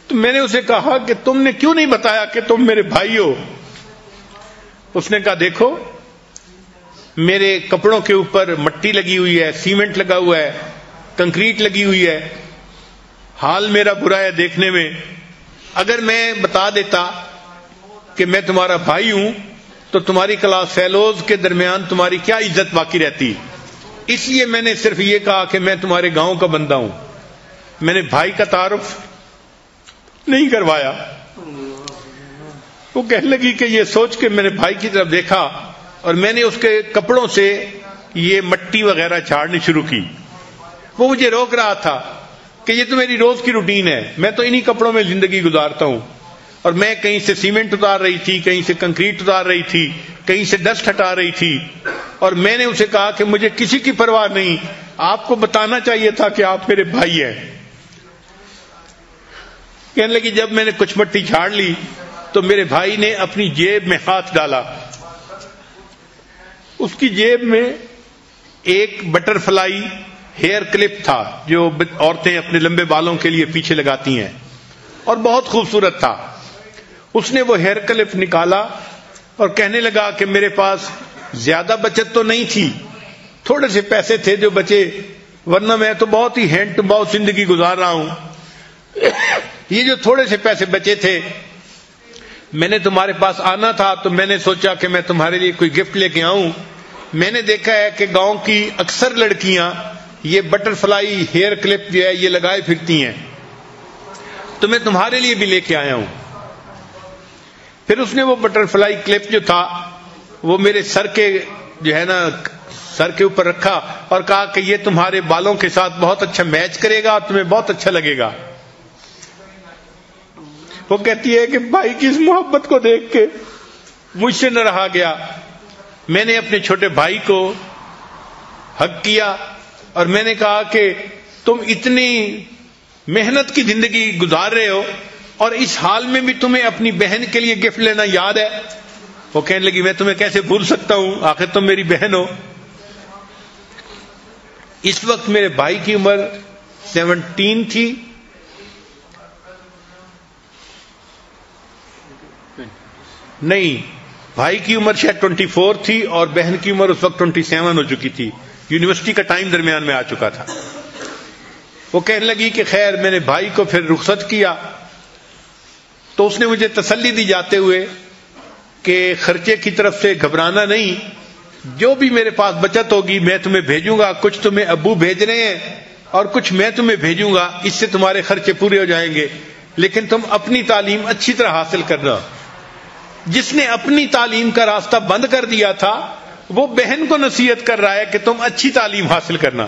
تو میں نے اسے کہا کہ تم نے کیوں نہیں بتایا کہ تم میرے بھائی ہو. اس نے کہا دیکھو میرے کپڑوں کے اوپر مٹی لگی ہوئی ہے، سیمنٹ لگا ہوا ہے، کنکریٹ لگی ہوئی ہے، حال میرا برا ہے دیکھنے میں. اگر میں بتا دیتا کہ میں تمہارا بھائی ہوں تو تمہاری کلاس فیلوز کے درمیان تمہاری کیا عزت باقی رہتی. اس لیے میں نے صرف یہ کہا کہ میں تمہارے گاؤں کا بندہ ہوں. میں نے بھائی کا تعارف نہیں کروایا. وہ کہنے لگی کہ یہ سوچ کے میں نے بھائی کی طرف دیکھا اور میں نے اس کے کپڑوں سے یہ مٹی وغیرہ جھاڑنی شروع کی. وہ مجھے روک رہا تھا کہ یہ تو میری روز کی روٹین ہے، میں تو انہی کپڑوں میں زندگی گزارتا ہوں. اور میں کہیں سے سیمنٹ اتار رہی تھی، کہیں سے کنکریٹ اتار رہی تھی، کہیں سے ڈسٹ ہٹا رہی تھی. اور میں نے اسے کہا کہ مجھے کسی کی پرواہ نہیں، آپ کو بتانا چاہیے تھا کہ آپ میرے بھائی ہیں. کہنے لگی جب میں نے کچھ مٹی جھاڑ لی تو میرے بھائی نے اپنی جیب میں ہاتھ ڈالا. اس کی جیب میں ایک بٹر فلائی ہیئر کلپ تھا جو عورتیں اپنے لمبے بالوں کے لیے پیچھے لگاتی ہیں اور بہت خوبصورت تھا. اس نے وہ ہیئر کلپ نکالا اور کہنے لگا کہ میرے پاس زیادہ بچت تو نہیں تھی، تھوڑے سے پیسے تھے جو بچے، ورنہ میں تو بہت ہی ہینڈ ٹو باؤتھ زندگی گزار رہا ہوں. یہ جو تھوڑے سے پیسے بچے تھے، میں نے تمہارے پاس آنا تھا تو میں نے سوچا کہ میں تمہارے لیے کوئی گفٹ لے کے آؤں. میں نے دیکھا ہے کہ گاؤں کی اکثر لڑکیاں یہ بٹر فلائی ہیئر کلپ جو ہے یہ لگائے پھرتی ہیں، تو میں تمہارے لیے بھی لے کے آیا ہوں. پھر اس نے وہ بٹر فلائی کلپ جو تھا وہ میرے سر کے جو ہے نا سر کے اوپر رکھا اور کہا کہ یہ تمہارے بالوں کے ساتھ بہت اچھا میچ کرے گا اور تمہیں بہت اچھا لگے گا. وہ کہتی ہے کہ بھائی کی اس محبت کو دیکھ کے مجھ سے نہ رہا گیا. میں نے اپنے چھوٹے بھائی کو حق کیا اور میں نے کہا کہ تم اتنی محنت کی زندگی گزار رہے ہو اور اس حال میں بھی تمہیں اپنی بہن کے لیے گفٹ لینا یاد ہے. وہ کہنے لگی میں تمہیں کیسے بھول سکتا ہوں، آخر تم میری بہن ہو. اس وقت میرے بھائی کی عمر 17 تھی. نہیں، بھائی کی عمر شاید 24 تھی اور بہن کی عمر اس وقت 27 ہو چکی تھی. یونیورسٹی کا ٹائم درمیان میں آ چکا تھا. وہ کہنے لگی کہ خیر میں نے بھائی کو پھر رخصت کیا تو اس نے مجھے تسلی دی جاتے ہوئے کہ خرچے کی طرف سے گھبرانا نہیں، جو بھی میرے پاس بچت ہوگی میں تمہیں بھیجوں گا. کچھ تمہیں ابو بھیج رہے ہیں اور کچھ میں تمہیں بھیجوں گا، اس سے تمہارے خرچے پورے ہو جائیں گے. لیکن تم اپنی تعلیم اچھی طرح حاصل کرنا. جس نے اپنی تعلیم کا راستہ بند کر دیا تھا وہ بہن کو نصیحت کر رہا ہے کہ تم اچھی تعلیم حاصل کرنا.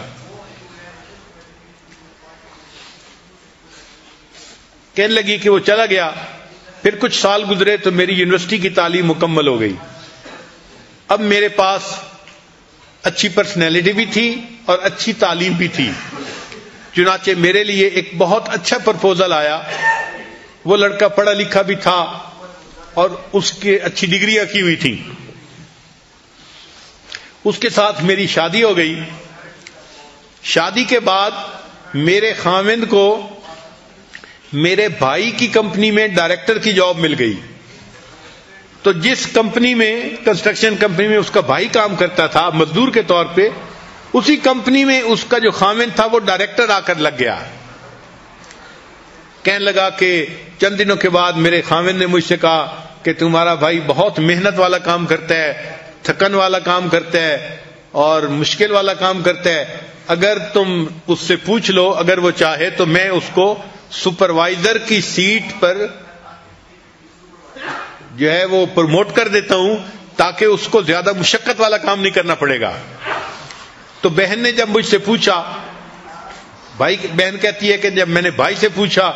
کہنے لگی کہ وہ چلا گیا. پھر کچھ سال گزرے تو میری یونیورسٹی کی تعلیم مکمل ہو گئی. اب میرے پاس اچھی پرسنالٹی بھی تھی اور اچھی تعلیم بھی تھی. چنانچہ میرے لیے ایک بہت اچھا پرپوزل آیا. وہ لڑکا پڑھا لکھا بھی تھا اور اس کے اچھی ڈگریاں کی ہوئی تھی. اس کے ساتھ میری شادی ہو گئی. شادی کے بعد میرے خاوند کو میرے بھائی کی کمپنی میں ڈائریکٹر کی جاب مل گئی. تو جس کمپنی میں، کنسٹرکشن کمپنی میں اس کا بھائی کام کرتا تھا مزدور کے طور پہ، اسی کمپنی میں اس کا جو خاوند تھا وہ ڈائریکٹر آ کر لگ گیا. کہنے لگا کہ چند دنوں کے بعد میرے خاوند نے مجھ سے کہا کہ تمہارا بھائی بہت محنت والا کام کرتا ہے، تھکن والا کام کرتا ہے اور مشکل والا کام کرتا ہے. اگر تم اس سے پوچھ لو، اگر وہ چاہے تو میں اس کو سپروائزر کی سیٹ پر جو ہے وہ پروموٹ کر دیتا ہوں تاکہ اس کو زیادہ مشقت والا کام نہیں کرنا پڑے گا. تو بہن نے جب مجھ سے پوچھا، بہن کہتی ہے کہ جب میں نے بھائی سے پوچھا،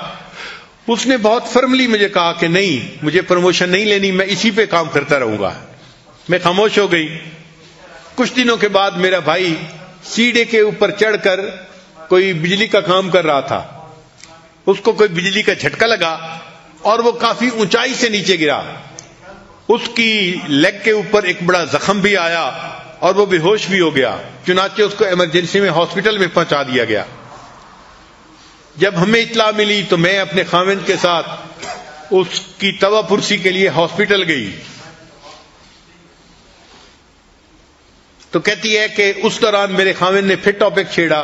اس نے بہت فرملی مجھے کہا کہ نہیں، مجھے پروموشن نہیں لینی، میں اسی پہ کام کرتا رہوں گا. میں خاموش ہو گئی. کچھ دنوں کے بعد میرا بھائی سیڑھے کے اوپر چڑھ کر کوئی بجلی کا کام کر رہا تھا. اس کو کوئی بجلی کا جھٹکا لگا اور وہ کافی اونچائی سے نیچے گرا. اس کی لیگ کے اوپر ایک بڑا زخم بھی آیا اور وہ بے ہوش بھی ہو گیا. چنانچہ اس کو ایمرجنسی میں ہاسپٹل میں پہنچا دیا گیا. جب ہمیں اطلاع ملی تو میں اپنے خاوند کے ساتھ اس کی توا پرسی کے لیے ہاسپٹل گئی. تو کہتی ہے کہ اس دوران میرے خاوند نے پھر ٹاپک چھیڑا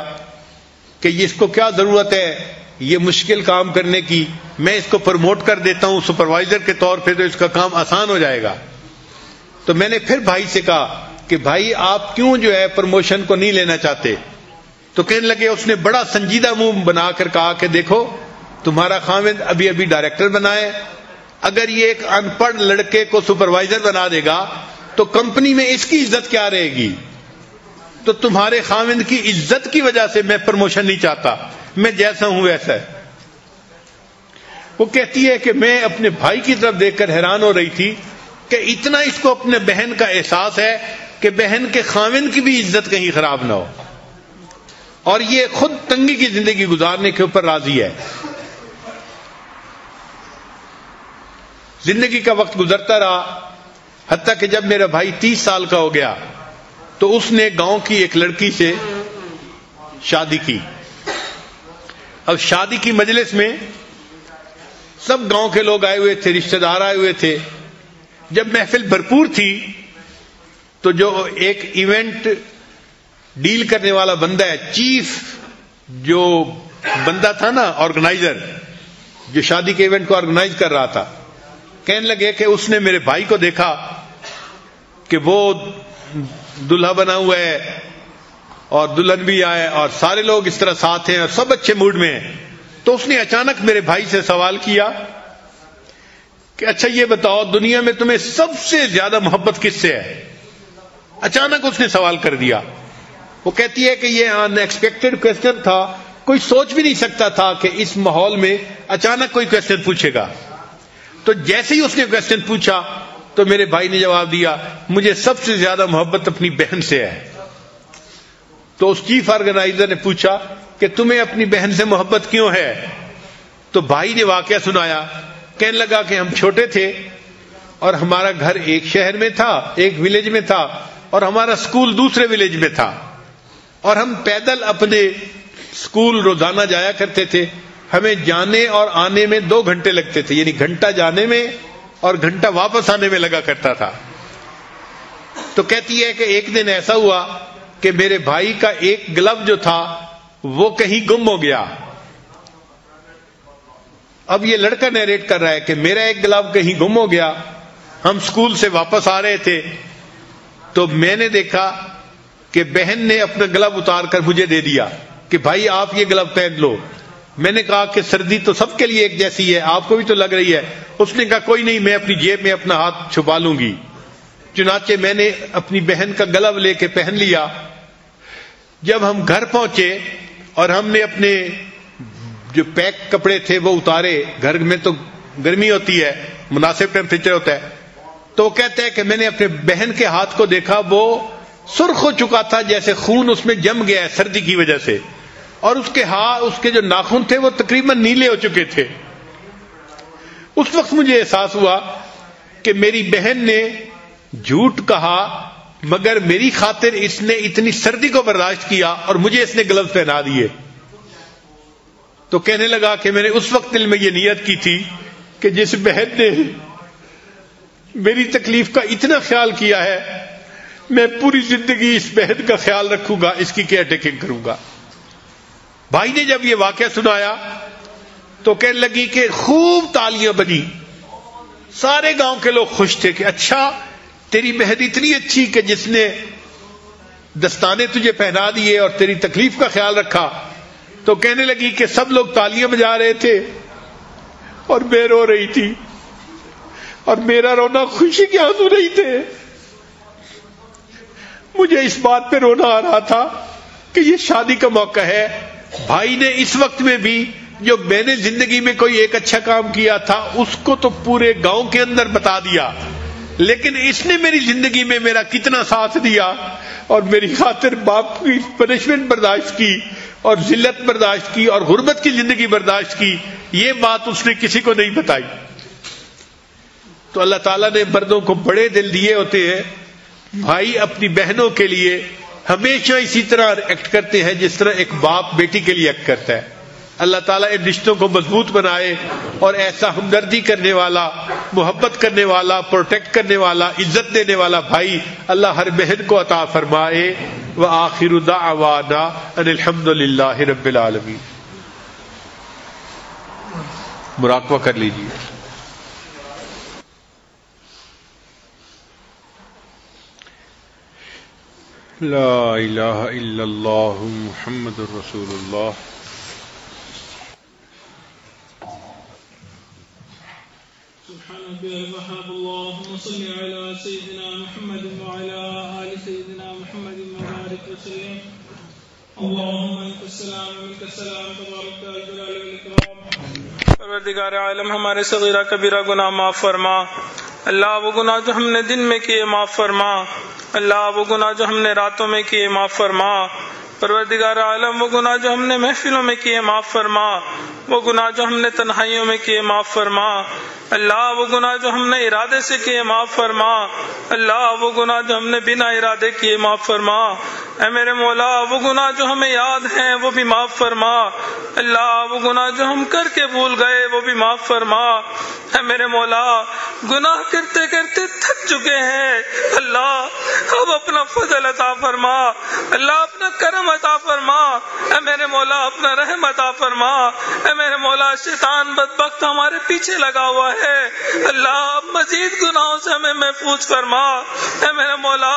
کہ اس کو کیا ضرورت ہے یہ مشکل کام کرنے کی، میں اس کو پروموٹ کر دیتا ہوں سپروائزر کے طور پہ تو اس کا کام آسان ہو جائے گا. تو میں نے پھر بھائی سے کہا کہ بھائی آپ کیوں جو ہے پروموشن کو نہیں لینا چاہتے؟ تو کہنے لگے، اس نے بڑا سنجیدہ منہ بنا کر کہا کہ دیکھو تمہارا خاوند ابھی ابھی ڈائریکٹر بنا ہے، اگر یہ ایک ان پڑھ لڑکے کو سپروائزر بنا دے گا تو کمپنی میں اس کی عزت کیا رہے گی؟ تو تمہارے خاوند کی عزت کی وجہ سے میں پروموشن نہیں چاہتا، میں جیسا ہوں ویسا ہے. وہ کہتی ہے کہ میں اپنے بھائی کی طرف دیکھ کر حیران ہو رہی تھی کہ اتنا اس کو اپنے بہن کا احساس ہے کہ بہن کے خاوند کی بھی عزت کہیں خراب نہ ہو، اور یہ خود تنگی کی زندگی گزارنے کے اوپر راضی ہے. زندگی کا وقت گزرتا رہا، حتیٰ کہ جب میرا بھائی 30 سال کا ہو گیا تو اس نے گاؤں کی ایک لڑکی سے شادی کی. اب شادی کی مجلس میں سب گاؤں کے لوگ آئے ہوئے تھے، رشتہ دار آئے ہوئے تھے. جب محفل بھرپور تھی تو جو ایک ایونٹ ڈیل کرنے والا بندہ ہے، چیف جو بندہ تھا نا، آرگنائزر جو شادی کے ایونٹ کو آرگنائز کر رہا تھا، کہنے لگے کہ اس نے میرے بھائی کو دیکھا کہ وہ دلہا بنا ہوا ہے اور دلہن بھی آئے اور سارے لوگ اس طرح ساتھ ہیں اور سب اچھے موڈ میں ہیں. تو اس نے اچانک میرے بھائی سے سوال کیا کہ اچھا یہ بتاؤ دنیا میں تمہیں سب سے زیادہ محبت کس سے ہے؟ اچانک اس نے سوال کر دیا. وہ کہتی ہے کہ یہ ان ایکسپیکٹڈ کوسچن تھا، کوئی سوچ بھی نہیں سکتا تھا کہ اس ماحول میں اچانک کوئی کوسچن پوچھے گا. تو جیسے ہی اس نے کوسچن پوچھا تو میرے بھائی نے جواب دیا، مجھے سب سے زیادہ محبت اپنی بہن سے ہے. تو اس چیف آرگنائزر نے پوچھا کہ تمہیں اپنی بہن سے محبت کیوں ہے؟ تو بھائی نے واقعہ سنایا. کہنے لگا کہ ہم چھوٹے تھے اور ہمارا گھر ایک شہر میں تھا، ایک ولیج میں تھا، اور ہمارا اسکول دوسرے ولیج میں تھا، اور ہم پیدل اپنے اسکول روزانہ جایا کرتے تھے. ہمیں جانے اور آنے میں 2 گھنٹے لگتے تھے، یعنی گھنٹہ جانے میں اور گھنٹہ واپس آنے میں لگا کرتا تھا. تو کہتی ہے کہ ایک دن ایسا ہوا کہ میرے بھائی کا ایک گلو جو تھا وہ کہیں گم ہو گیا. اب یہ لڑکا نیریٹ کر رہا ہے کہ میرا ایک گلو کہیں گم ہو گیا. ہم اسکول سے واپس آ رہے تھے تو میں نے دیکھا کہ بہن نے اپنا گلو اتار کر مجھے دے دیا کہ بھائی آپ یہ گلو پہن لو. میں نے کہا کہ سردی تو سب کے لیے ایک جیسی ہے، آپ کو بھی تو لگ رہی ہے. اس نے کہا کوئی نہیں، میں اپنی جیب میں اپنا ہاتھ چھپا لوں گی. چنانچہ میں نے اپنی بہن کا گلو لے کے پہن لیا. جب ہم گھر پہنچے اور ہم نے اپنے جو پیک کپڑے تھے وہ اتارے، گھر میں تو گرمی ہوتی ہے، مناسب ٹیمپریچر ہوتا ہے، تو کہتے ہیں کہ میں نے اپنے بہن کے ہاتھ کو دیکھا، وہ سرخ ہو چکا تھا جیسے خون اس میں جم گیا ہے سردی کی وجہ سے، اور اس کے جو ناخن تھے وہ تقریباً نیلے ہو چکے تھے۔ اس وقت مجھے احساس ہوا کہ میری بہن نے جھوٹ کہا، مگر میری خاطر اس نے اتنی سردی کو برداشت کیا اور مجھے اس نے گلوز پہنا دیے۔ تو کہنے لگا کہ میں نے اس وقت دل میں یہ نیت کی تھی کہ جس بہن نے میری تکلیف کا اتنا خیال کیا ہے، میں پوری زندگی اس بہن کا خیال رکھوں گا، اس کی کیئر ٹیکنگ کروں گا۔ بھائی نے جب یہ واقعہ سنایا تو کہنے لگی کہ خوب تالیاں بجی، سارے گاؤں کے لوگ خوش تھے کہ اچھا تیری بہن اتنی اچھی کہ جس نے دستانے تجھے پہنا دیے اور تیری تکلیف کا خیال رکھا۔ تو کہنے لگی کہ سب لوگ تالیاں بجا رہے تھے اور میں رو رہی تھی، اور میرا رونا خوشی کے آنسو نہیں تھے، مجھے اس بات پہ رونا آ رہا تھا کہ یہ شادی کا موقع ہے۔ بھائی نے اس وقت میں بھی جو میں نے زندگی میں کوئی ایک اچھا کام کیا تھا اس کو تو پورے گاؤں کے اندر بتا دیا، لیکن اس نے میری زندگی میں میرا کتنا ساتھ دیا اور میری خاطر باپ کی پنشمنٹ برداشت کی اور ذلت برداشت کی اور غربت کی زندگی برداشت کی، یہ بات اس نے کسی کو نہیں بتائی۔ تو اللہ تعالیٰ نے مردوں کو بڑے دل دیے ہوتے ہیں، بھائی اپنی بہنوں کے لیے ہمیشہ اسی طرح ایکٹ کرتے ہیں جس طرح ایک باپ بیٹی کے لیے ایکٹ کرتا ہے۔ اللہ تعالیٰ ان رشتوں کو مضبوط بنائے اور ایسا ہمدردی کرنے والا، محبت کرنے والا، پروٹیکٹ کرنے والا، عزت دینے والا بھائی اللہ ہر بہن کو عطا فرمائے۔ وآخر دعوانا ان الحمد للہ رب العالمین۔ مراقبہ کر لیجیے۔ لا الہ الا اللہ محمد رسول اللہ۔ اللهم صل على سيدنا محمد وعلى آل سيدنا محمد وبارك وسلم۔ اللهم انت السلام ومنك السلام تبارك يا ذا الجلال والاكرام۔ پروردگار عالم ہمارے صغیرہ کبیرہ گناہ معاف فرما، اللہ وہ گناہ جو ہم نے دن میں کیے معاف فرما، اللہ وہ گناہ جو ہم نے راتوں میں کیے معاف فرما، پروردگار عالم وہ گناہ جو ہم نے محفلوں میں کیے معاف فرما، وہ گناہ جو ہم نے تنہائیوں میں کیے معاف فرما، اللہ وہ گناہ جو ہم نے ارادے سے کیے معاف فرما، اللہ وہ گناہ جو ہم نے بنا ارادے کیے معاف فرما، اے میرے مولا وہ گناہ جو ہمیں یاد ہیں وہ بھی معاف فرما، اللہ وہ گناہ جو ہم کر کے بھول گئے وہ بھی معاف فرما، اے میرے مولا گناہ کرتے کرتے تھک چکے ہیں، اللہ اب اپنا فضل عطا فرما، اللہ اپنا کرم عطا فرما، اے میرے مولا اپنا رحم عطا فرما، اے میرے مولا شیطان بدبخت ہمارے پیچھے لگا ہوا ہے، اللہ مزید گناہوں سے ہمیں محفوظ فرما، اے میرے مولا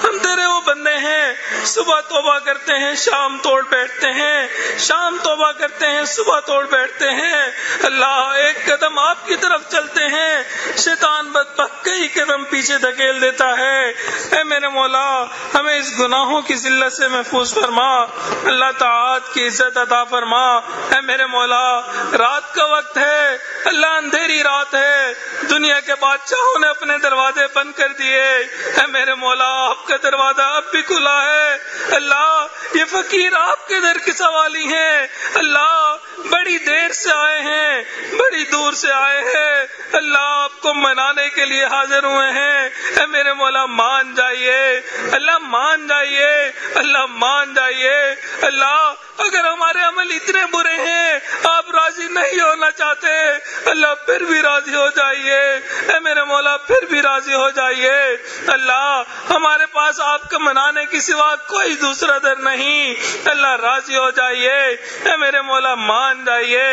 ہم تیرے وہ بندے ہیں صبح توبہ کرتے ہیں شام توڑ بیٹھتے ہیں، شام توبہ کرتے ہیں صبح توڑ بیٹھتے ہیں، اللہ ایک قدم آپ کی طرف چلتے ہیں شیطان بدبخت کئی قدم پیچھے دھکیل دیتا ہے، اے میرے مولا ہمیں اس گناہوں کی ذلت سے محفوظ فرما، اللہ طاعت کی عزت عطا فرما، اے میرے مولا رات کا وقت ہے، اللہ اندھیری رات ہے، دنیا کے بادشاہوں نے اپنے دروازے بند کر دیے، اے میرے مولا آپ کا دروازہ اب بھی کھلا ہے، اللہ یہ فقیر آپ کے در کے سوالی ہیں، اللہ بڑی دیر سے آئے ہیں، بڑی دور سے آئے ہیں، اللہ آپ کو منانے کے لیے حاضر ہوئے ہیں، اے میرے مولا مان جائیے، اللہ مان جائیے، اللہ مان جائیے، اللہ اگر ہمارے عمل اتنے برے ہیں آپ راضی نہیں ہونا چاہتے، اللہ پھر بھی راضی ہو جائیے، اے میرے مولا پھر بھی راضی ہو جائیے، اللہ ہمارے پاس آپ کا منانے کی سوا کوئی دوسرا در نہیں، اللہ راضی ہو جائیے، اے میرے مولا مان جائیے،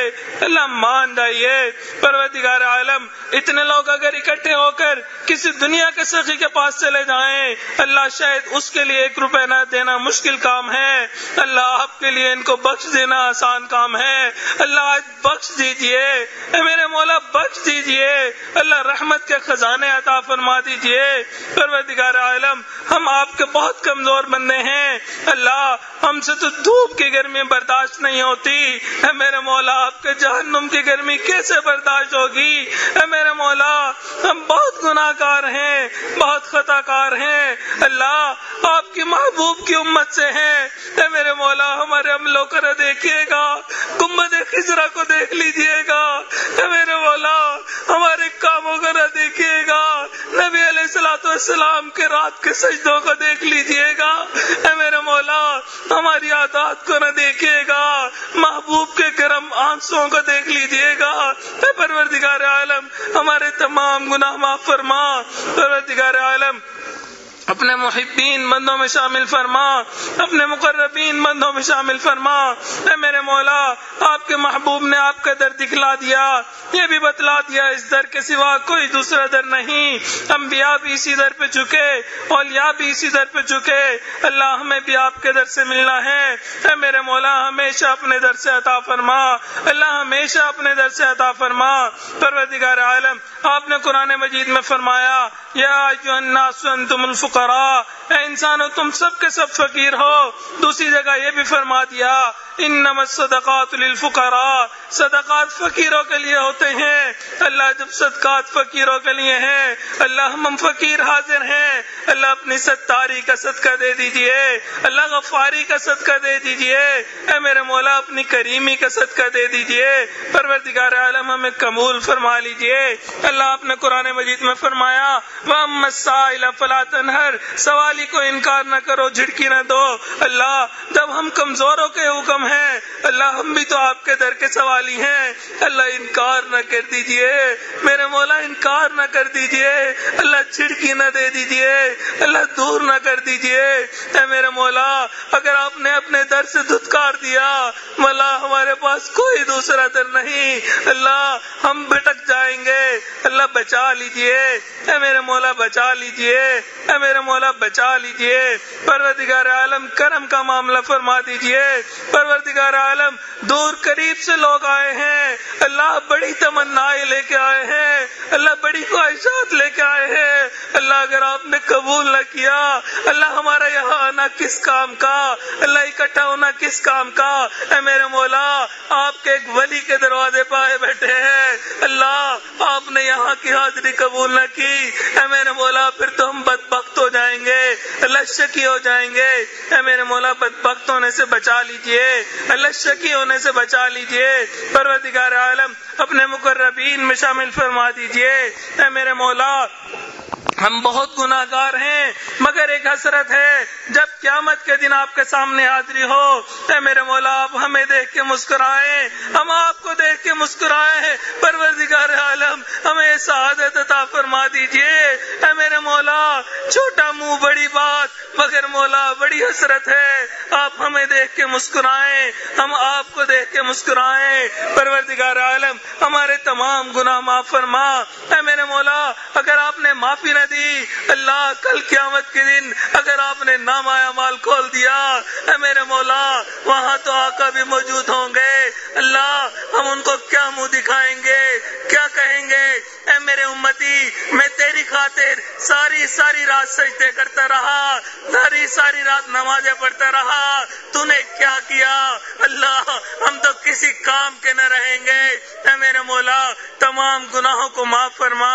اللہ مان جائیے، پروردگار عالم اتنے لوگ اگر اکٹھے ہو کر کسی دنیا کے سخی کے پاس چلے جائیں، اللہ شاید اس کے لیے 1 روپے نہ دینا مشکل کام ہے، اللہ آپ کے لیے ان کو بخش دینا آسان کام ہے، اللہ آج بخش دیجئے، اے میرے مولا بخش دیجئے، اللہ رحمت کے خزانے عطا فرما دیجئے، پروردگار عالم ہم آپ کے بہت کمزور بندے ہیں، اللہ ہم سے تو دھوپ کی گرمی برداشت نہیں ہوتی، اے میرے مولا آپ کے جہنم کی گرمی کیسے برداشت ہوگی؟ اے میرے مولا ہم بہت گناہ گار ہیں، بہت خطا کار ہیں، اللہ آپ کی محبوب کی امت سے ہیں، اے میرے مولا ہمارے عملوں کو نہ دیکھیے گا، گنبد خضرا کو دیکھ لیجیے گا، اے میرے مولا ہمارے کاموں کو نہ دیکھیے گا، نبی علیہ السلام کے رات کے سجدوں کو دیکھ لیجیے گا، اے میرے مولا ہماری عادات کو نہ دیکھیے گا، محبوب کے گرم آنسوں کو دیکھ لیجیے گا، اے پروردگار عالم ہمارے تمام گناہ معاف فرما، پروردگار عالم اپنے محبین بندوں میں شامل فرما، اپنے مقربین بندوں میں شامل فرما، اے میرے مولا آپ کے محبوب نے آپ کا در دکھلا دیا، یہ بھی بتلا دیا اس در کے سوا کوئی دوسرا در نہیں، انبیاء بھی اسی در پہ چکے، اولیاء بھی اسی در پہ چکے، اللہ ہمیں بھی آپ کے در سے ملنا ہے، اے میرے مولا ہمیشہ اپنے در سے عطا فرما، اللہ ہمیشہ اپنے در سے عطا فرما، پروردگار عالم آپ نے قرآن مجید میں فرمایا یا ایھا الناس انتم الفقراء، اے انسانو تم سب کے سب فقیر ہو، دوسری جگہ یہ بھی فرما دیا انما الصدقات للفقراء، صدقات فقیروں کے لیے ہوتے ہیں، اللہ جب صدقات فقیروں کے لیے ہیں، اللہ ہم فقیر حاضر ہیں، اللہ اپنی ستاری کا صدقہ دے دیجئے، اللہ غفاری کا صدقہ دے دیجئے، اے میرے مولا اپنی کریمی کا صدقہ دے دیجئے، پروردگار عالم ہمیں قبول فرما لیجئے، اللہ آپ نے قرآن مجید میں فرمایا وَأَمَّا السَّائِلَ فَلَا تَنْهَرْ، سوالی کو انکار نہ کرو، جھڑکی نہ دو، اللہ جب ہم کمزوروں کے حکم ہیں، اللہ ہم بھی تو آپ کے در کے سوالی ہیں، اللہ انکار نہ کر دیجئے، میرے مولا انکار نہ کر دیجئے، اللہ چھڑکی نہ دے دیجئے، اللہ دور نہ کر دیجئے، اے میرے مولا اگر آپ نے اپنے در سے دھتکار دیا، مولا ہمارے پاس کوئی دوسرا در نہیں، اللہ ہم بھٹک جائیں گے، اللہ بچا لیجئے، اے میرے مولا بچا لیجئے، اے میرے مولا بچا لیجئے، پروردگار عالم کرم کا معاملہ فرما دیجئے، پروردگار عالم دور قریب سے لوگ آئے ہیں، اللہ بڑی تمنائیں لے کے آئے ہیں، اللہ بڑی خواہشات لے کے آئے ہیں، اللہ اگر آپ نے قبول نہ کیا، اللہ ہمارا یہاں آنا کس کام کا، اللہ اکٹھا ہونا کس کام کا، اے میرے مولا آپ کے ایک ولی کے دروازے پہ آئے بیٹھے ہیں، اللہ آپ نے یہاں کی حاضری قبول نہ کی، اے میرے مولا پھر تو ہم بدبخت ہو جائیں گے، اللہ شکی ہو جائیں گے، اے میرے مولا بدبخت ہونے سے بچا لیجئے، اللہ شکی ہونے سے بچا لیجئے، پروردگار عالم اپنے مقربین میں شامل فرما دیجئے، اے میرے مولا ہم بہت گناہ گار ہیں، مگر ایک حسرت ہے جب قیامت کے دن آپ کے سامنے حاضری ہو، اے میرے مولا آپ ہمیں دیکھ کے مسکرائیں، ہم آپ کو دیکھ کے مسکرائیں، پروردگار عالم ہمیں سعادت عطا فرما دیجئے، اے میرے مولا چھوٹا منہ بڑی بات، مگر مولا بڑی حسرت ہے، آپ ہمیں دیکھ کے مسکرائیں، ہم آپ کو دیکھ کے مسکرائیں، پروردگار عالم ہمارے تمام گناہ معاف فرما، اے میرے مولا اگر آپ نے معافی نہ دی، اللہ کل قیامت کے دن اگر آپ نے نامہ اعمال کھول دیا، اے میرے مولا وہاں تو آقا بھی موجود ہوں گے، اللہ ہم ان کو کیا منہ دکھائیں گے، کیا کہیں گے، اے میرے امتی میں تیری خاطر ساری رات سجدے کرتا رہا، ساری رات نمازیں پڑھتا رہا، تو نے کیا کیا، اللہ ہم تو کسی کام کے نہ رہیں گے، اے میرے مولا تمام گناہوں کو معاف فرما،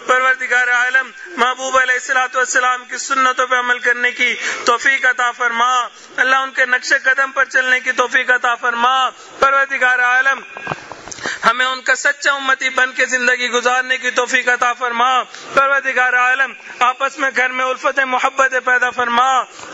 پروردگار عالم محبوب علیہ السلام کی سنتوں پہ عمل کرنے کی توفیق عطا فرما، اللہ ان کے نقش قدم پر چلنے کی توفیق عطا فرما، پروردگار عالم ہمیں ان کا سچا امتی بن کے زندگی گزارنے کی توفیق عطا فرما، پروردگار عالم آپس میں گھر میں الفت محبت پیدا فرما،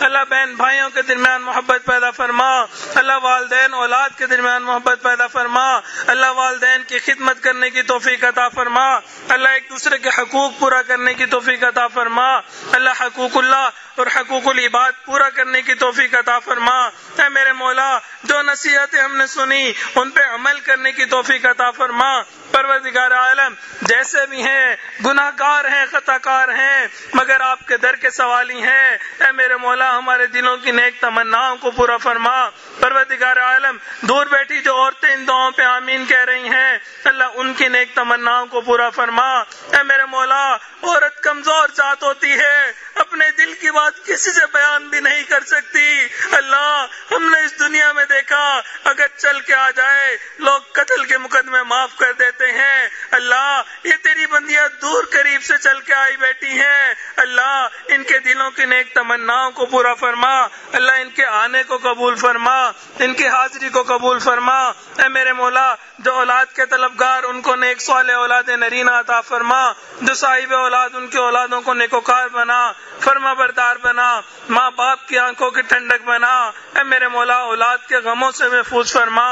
اللہ بہن بھائیوں کے درمیان محبت پیدا فرما، اللہ والدین اولاد کے درمیان محبت پیدا فرما، اللہ والدین کی خدمت کرنے کی توفیق عطا فرما، اللہ ایک دوسرے کے حقوق پورا کرنے کی توفیق عطا فرما، اللہ حقوق اللہ اور حقوق العباد پورا کرنے کی توفیق عطا فرما، اے میرے مولا جو نصیحتیں ہم نے سنی ان پہ عمل کرنے کی توفیق عطا فرما، پروردگار عالم جیسے بھی ہیں گناہ گار ہیں خطا کار ہیں مگر آپ کے در کے سوالی ہیں، اے میرے مولا ہمارے دلوں کی نیک تمناؤں کو پورا فرما، پروردگار عالم دور بیٹھی جو عورتیں ان دعاؤں پہ آمین کہہ رہی ہیں اللہ ان کی نیک تمناؤں کو پورا فرما، اے میرے مولا عورت کمزور ذات ہوتی ہے، اپنے دل کی بات اولاد کسی سے بیان بھی نہیں کر سکتی. اللہ ہم نے اس دنیا میں دیکھا اگر چل کے آ جائے لوگ قتل کے مقدمے معاف کر دیتے ہیں. اللہ یہ تیری بندیاں دور قریب سے چل کے آئی بیٹھی ہیں. اللہ ان کے دلوں کی نیک تمناؤں کو پورا فرما. اللہ ان کے آنے کو قبول فرما, ان کی حاضری کو قبول فرما. اے میرے مولا جو اولاد کے طلبگار ان کو نیک صالح اولاد نرینہ عطا فرما. جو صاحب اولاد ان کی اولادوں کو نیکوکار بنا, فرما بردار بنا, ماں باپ کی آنکھوں کی ٹھنڈک بنا. اے میرے مولا اولاد کے غموں سے محفوظ فرما,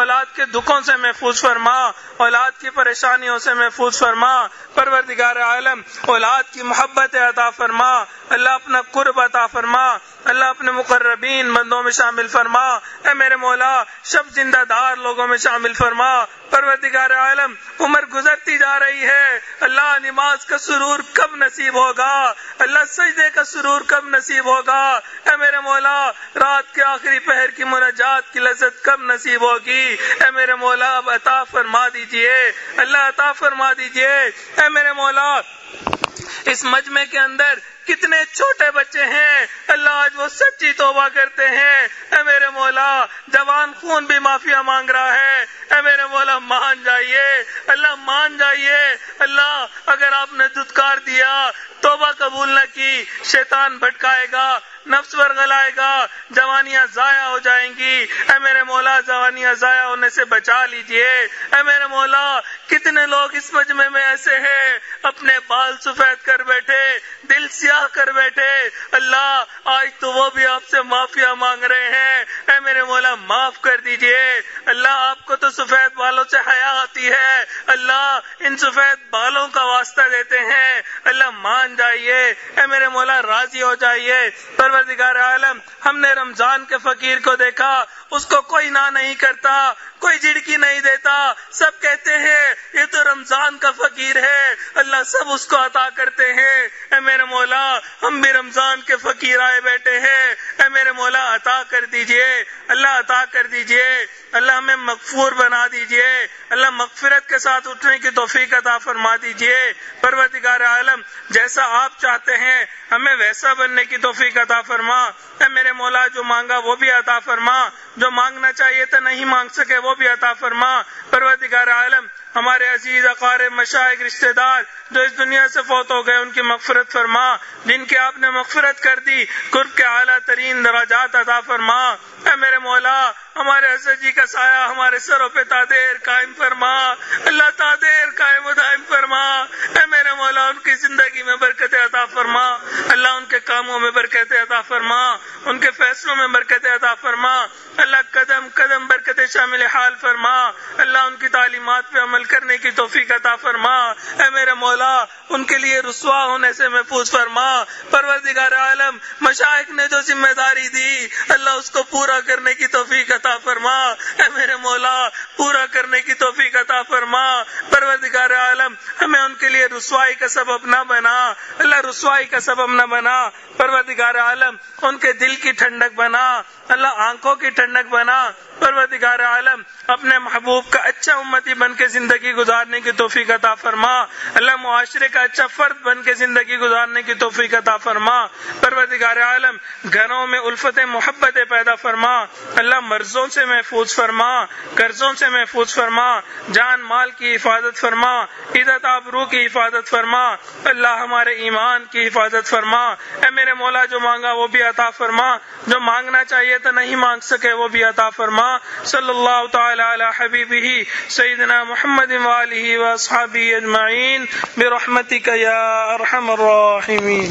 اولاد کے دکھوں سے محفوظ فرما, اولاد کی پریشانیوں سے محفوظ فرما. پروردگار عالم اولاد کی محبت عطا فرما. اللہ اپنا قرب عطا فرما. اللہ اپنے مقربین بندوں میں شامل فرما. اے میرے مولا شب زندہ دار لوگوں میں شامل فرما. پروردگار عالم عمر گزرتی جا رہی ہے. اللہ نماز کا سرور کب نصیب ہوگا؟ اللہ سجدے کا سرور کب نصیب ہوگا؟ اے میرے مولا رات کے آخری پہر کی مناجات کی لذت کب نصیب ہوگی؟ اے میرے مولا اب عطا فرما دیجئے. اللہ عطا فرما دیجئے. اے میرے مولا اس مجمع کے اندر کتنے چھوٹے بچے ہیں اللہ آج وہ سچی توبہ کرتے ہیں. اے میرے مولا جوان خون بھی معافیا مانگ رہا ہے. اے میرے مولا مان جائیے, اللہ مان جائیے. اللہ اگر آپ نے دھتکار دیا, توبہ قبول نہ کی, شیطان بھٹکائے گا, نفس ورغلائے گا, جوانیاں ضائع ہو جائیں گی. اے میرے مولا جوانیاں ضائع ہونے سے بچا لیجئے. اے میرے مولا کتنے لوگ اس مجمع میں ایسے ہیں اپنے بال سفید کر بیٹھے, دل سیاہ کر بیٹھے. اللہ آج تو وہ بھی آپ سے معافیا مانگ رہے ہیں. اے میرے مولا معاف کر دیجئے. اللہ آپ کو تو سفید بالوں سے حیا آتی ہے. اللہ ان سفید بالوں کا واسطہ دیتے ہیں. اللہ مان جائیے. اے میرے مولا راضی ہو جائیے. پروردگار عالم ہم نے رمضان کے فقیر کو دیکھا, اس کو کوئی نہ نہیں کرتا, کوئی جھڑکی نہیں دیتا. سب کہتے ہیں یہ تو رمضان کا فقیر ہے. اللہ سب اس کو عطا کرتے ہیں. اے میرے مولا ہم بھی رمضان کے فقیر آئے بیٹھے ہیں. اے میرے مولا عطا کر دیجئے. اللہ عطا کر دیجئے. اللہ ہمیں مغفور بنا دیجئے. اللہ مغفرت کے ساتھ اٹھنے کی توفیق عطا فرما دیجئے. پروردگار عالم جیسا آپ چاہتے ہیں ہمیں ویسا بننے کی توفیق عطا فرما. اے میرے مولا جو مانگا وہ بھی عطا فرما, جو مانگنا چاہیے تھا نہیں مانگ سکے وہ بھی عطا فرما. پروردگار عالم ہمارے عزیز اقارب مشائخ رشتہ دار جو اس دنیا سے فوت ہو گئے ان کی مغفرت فرما. جن کی آپ نے مغفرت کر دی قرب کے اعلیٰ ترین درجات عطا فرما. اے میرے مولا ہمارے حضرت جی کا سایہ ہمارے سروں پہ تادیر قائم فرما. اللہ تادیر قائم و دائم فرما. اے میرے مولا ان کی زندگی میں برکت عطا فرما. اللہ ان کے کاموں میں برکت عطا فرما, ان کے فیصلوں میں برکت عطا فرما. اللہ قدم قدم برکت شامل حال فرما. اللہ ان کی تعلیمات پہ عمل کرنے کی توفیق عطا فرما. اے میرے مولا ان کے لیے رسوا ہونے سے محفوظ فرما. پروردگار عالم مشائخ نے جو ذمہ داری دی اللہ اس کو پورا کرنے کی توفیق عطا فرما. اے میرے مولا پورا کرنے کی توفیق عطا فرما. پروردگار عالم ہمیں ان کے لیے رسوائی کا سبب نہ بنا. اللہ رسوائی کا سبب نہ بنا. پروردگار عالم ان کے دل کی ٹھنڈک بنا. اللہ آنکھوں کی ٹھنڈک بنا. پروردگار عالم اپنے محبوب کا اچھا امتی بن کے زندگی گزارنے کی توفیق عطا فرما. اللہ معاشرے کا اچھا فرد بن کے زندگی گزارنے کی توفیق عطا فرما. پروردگار عالم گھروں میں الفت محبت پیدا فرما. اللہ مرضوں سے محفوظ فرما, قرضوں سے محفوظ فرما, جان مال کی حفاظت فرما, عزت آبرو کی حفاظت فرما. اللہ ہمارے ایمان کی حفاظت فرما. اے میرے مولا جو مانگا وہ بھی عطا فرما, جو مانگنا چاہیے تو نہیں مانگ سکے وہ بھی عطا فرما. صلی اللہ تعالی علی حبیبہ سیدنا محمد وآلہ واصحابہ اجمعین برحمتک یا ارحم الراحمین.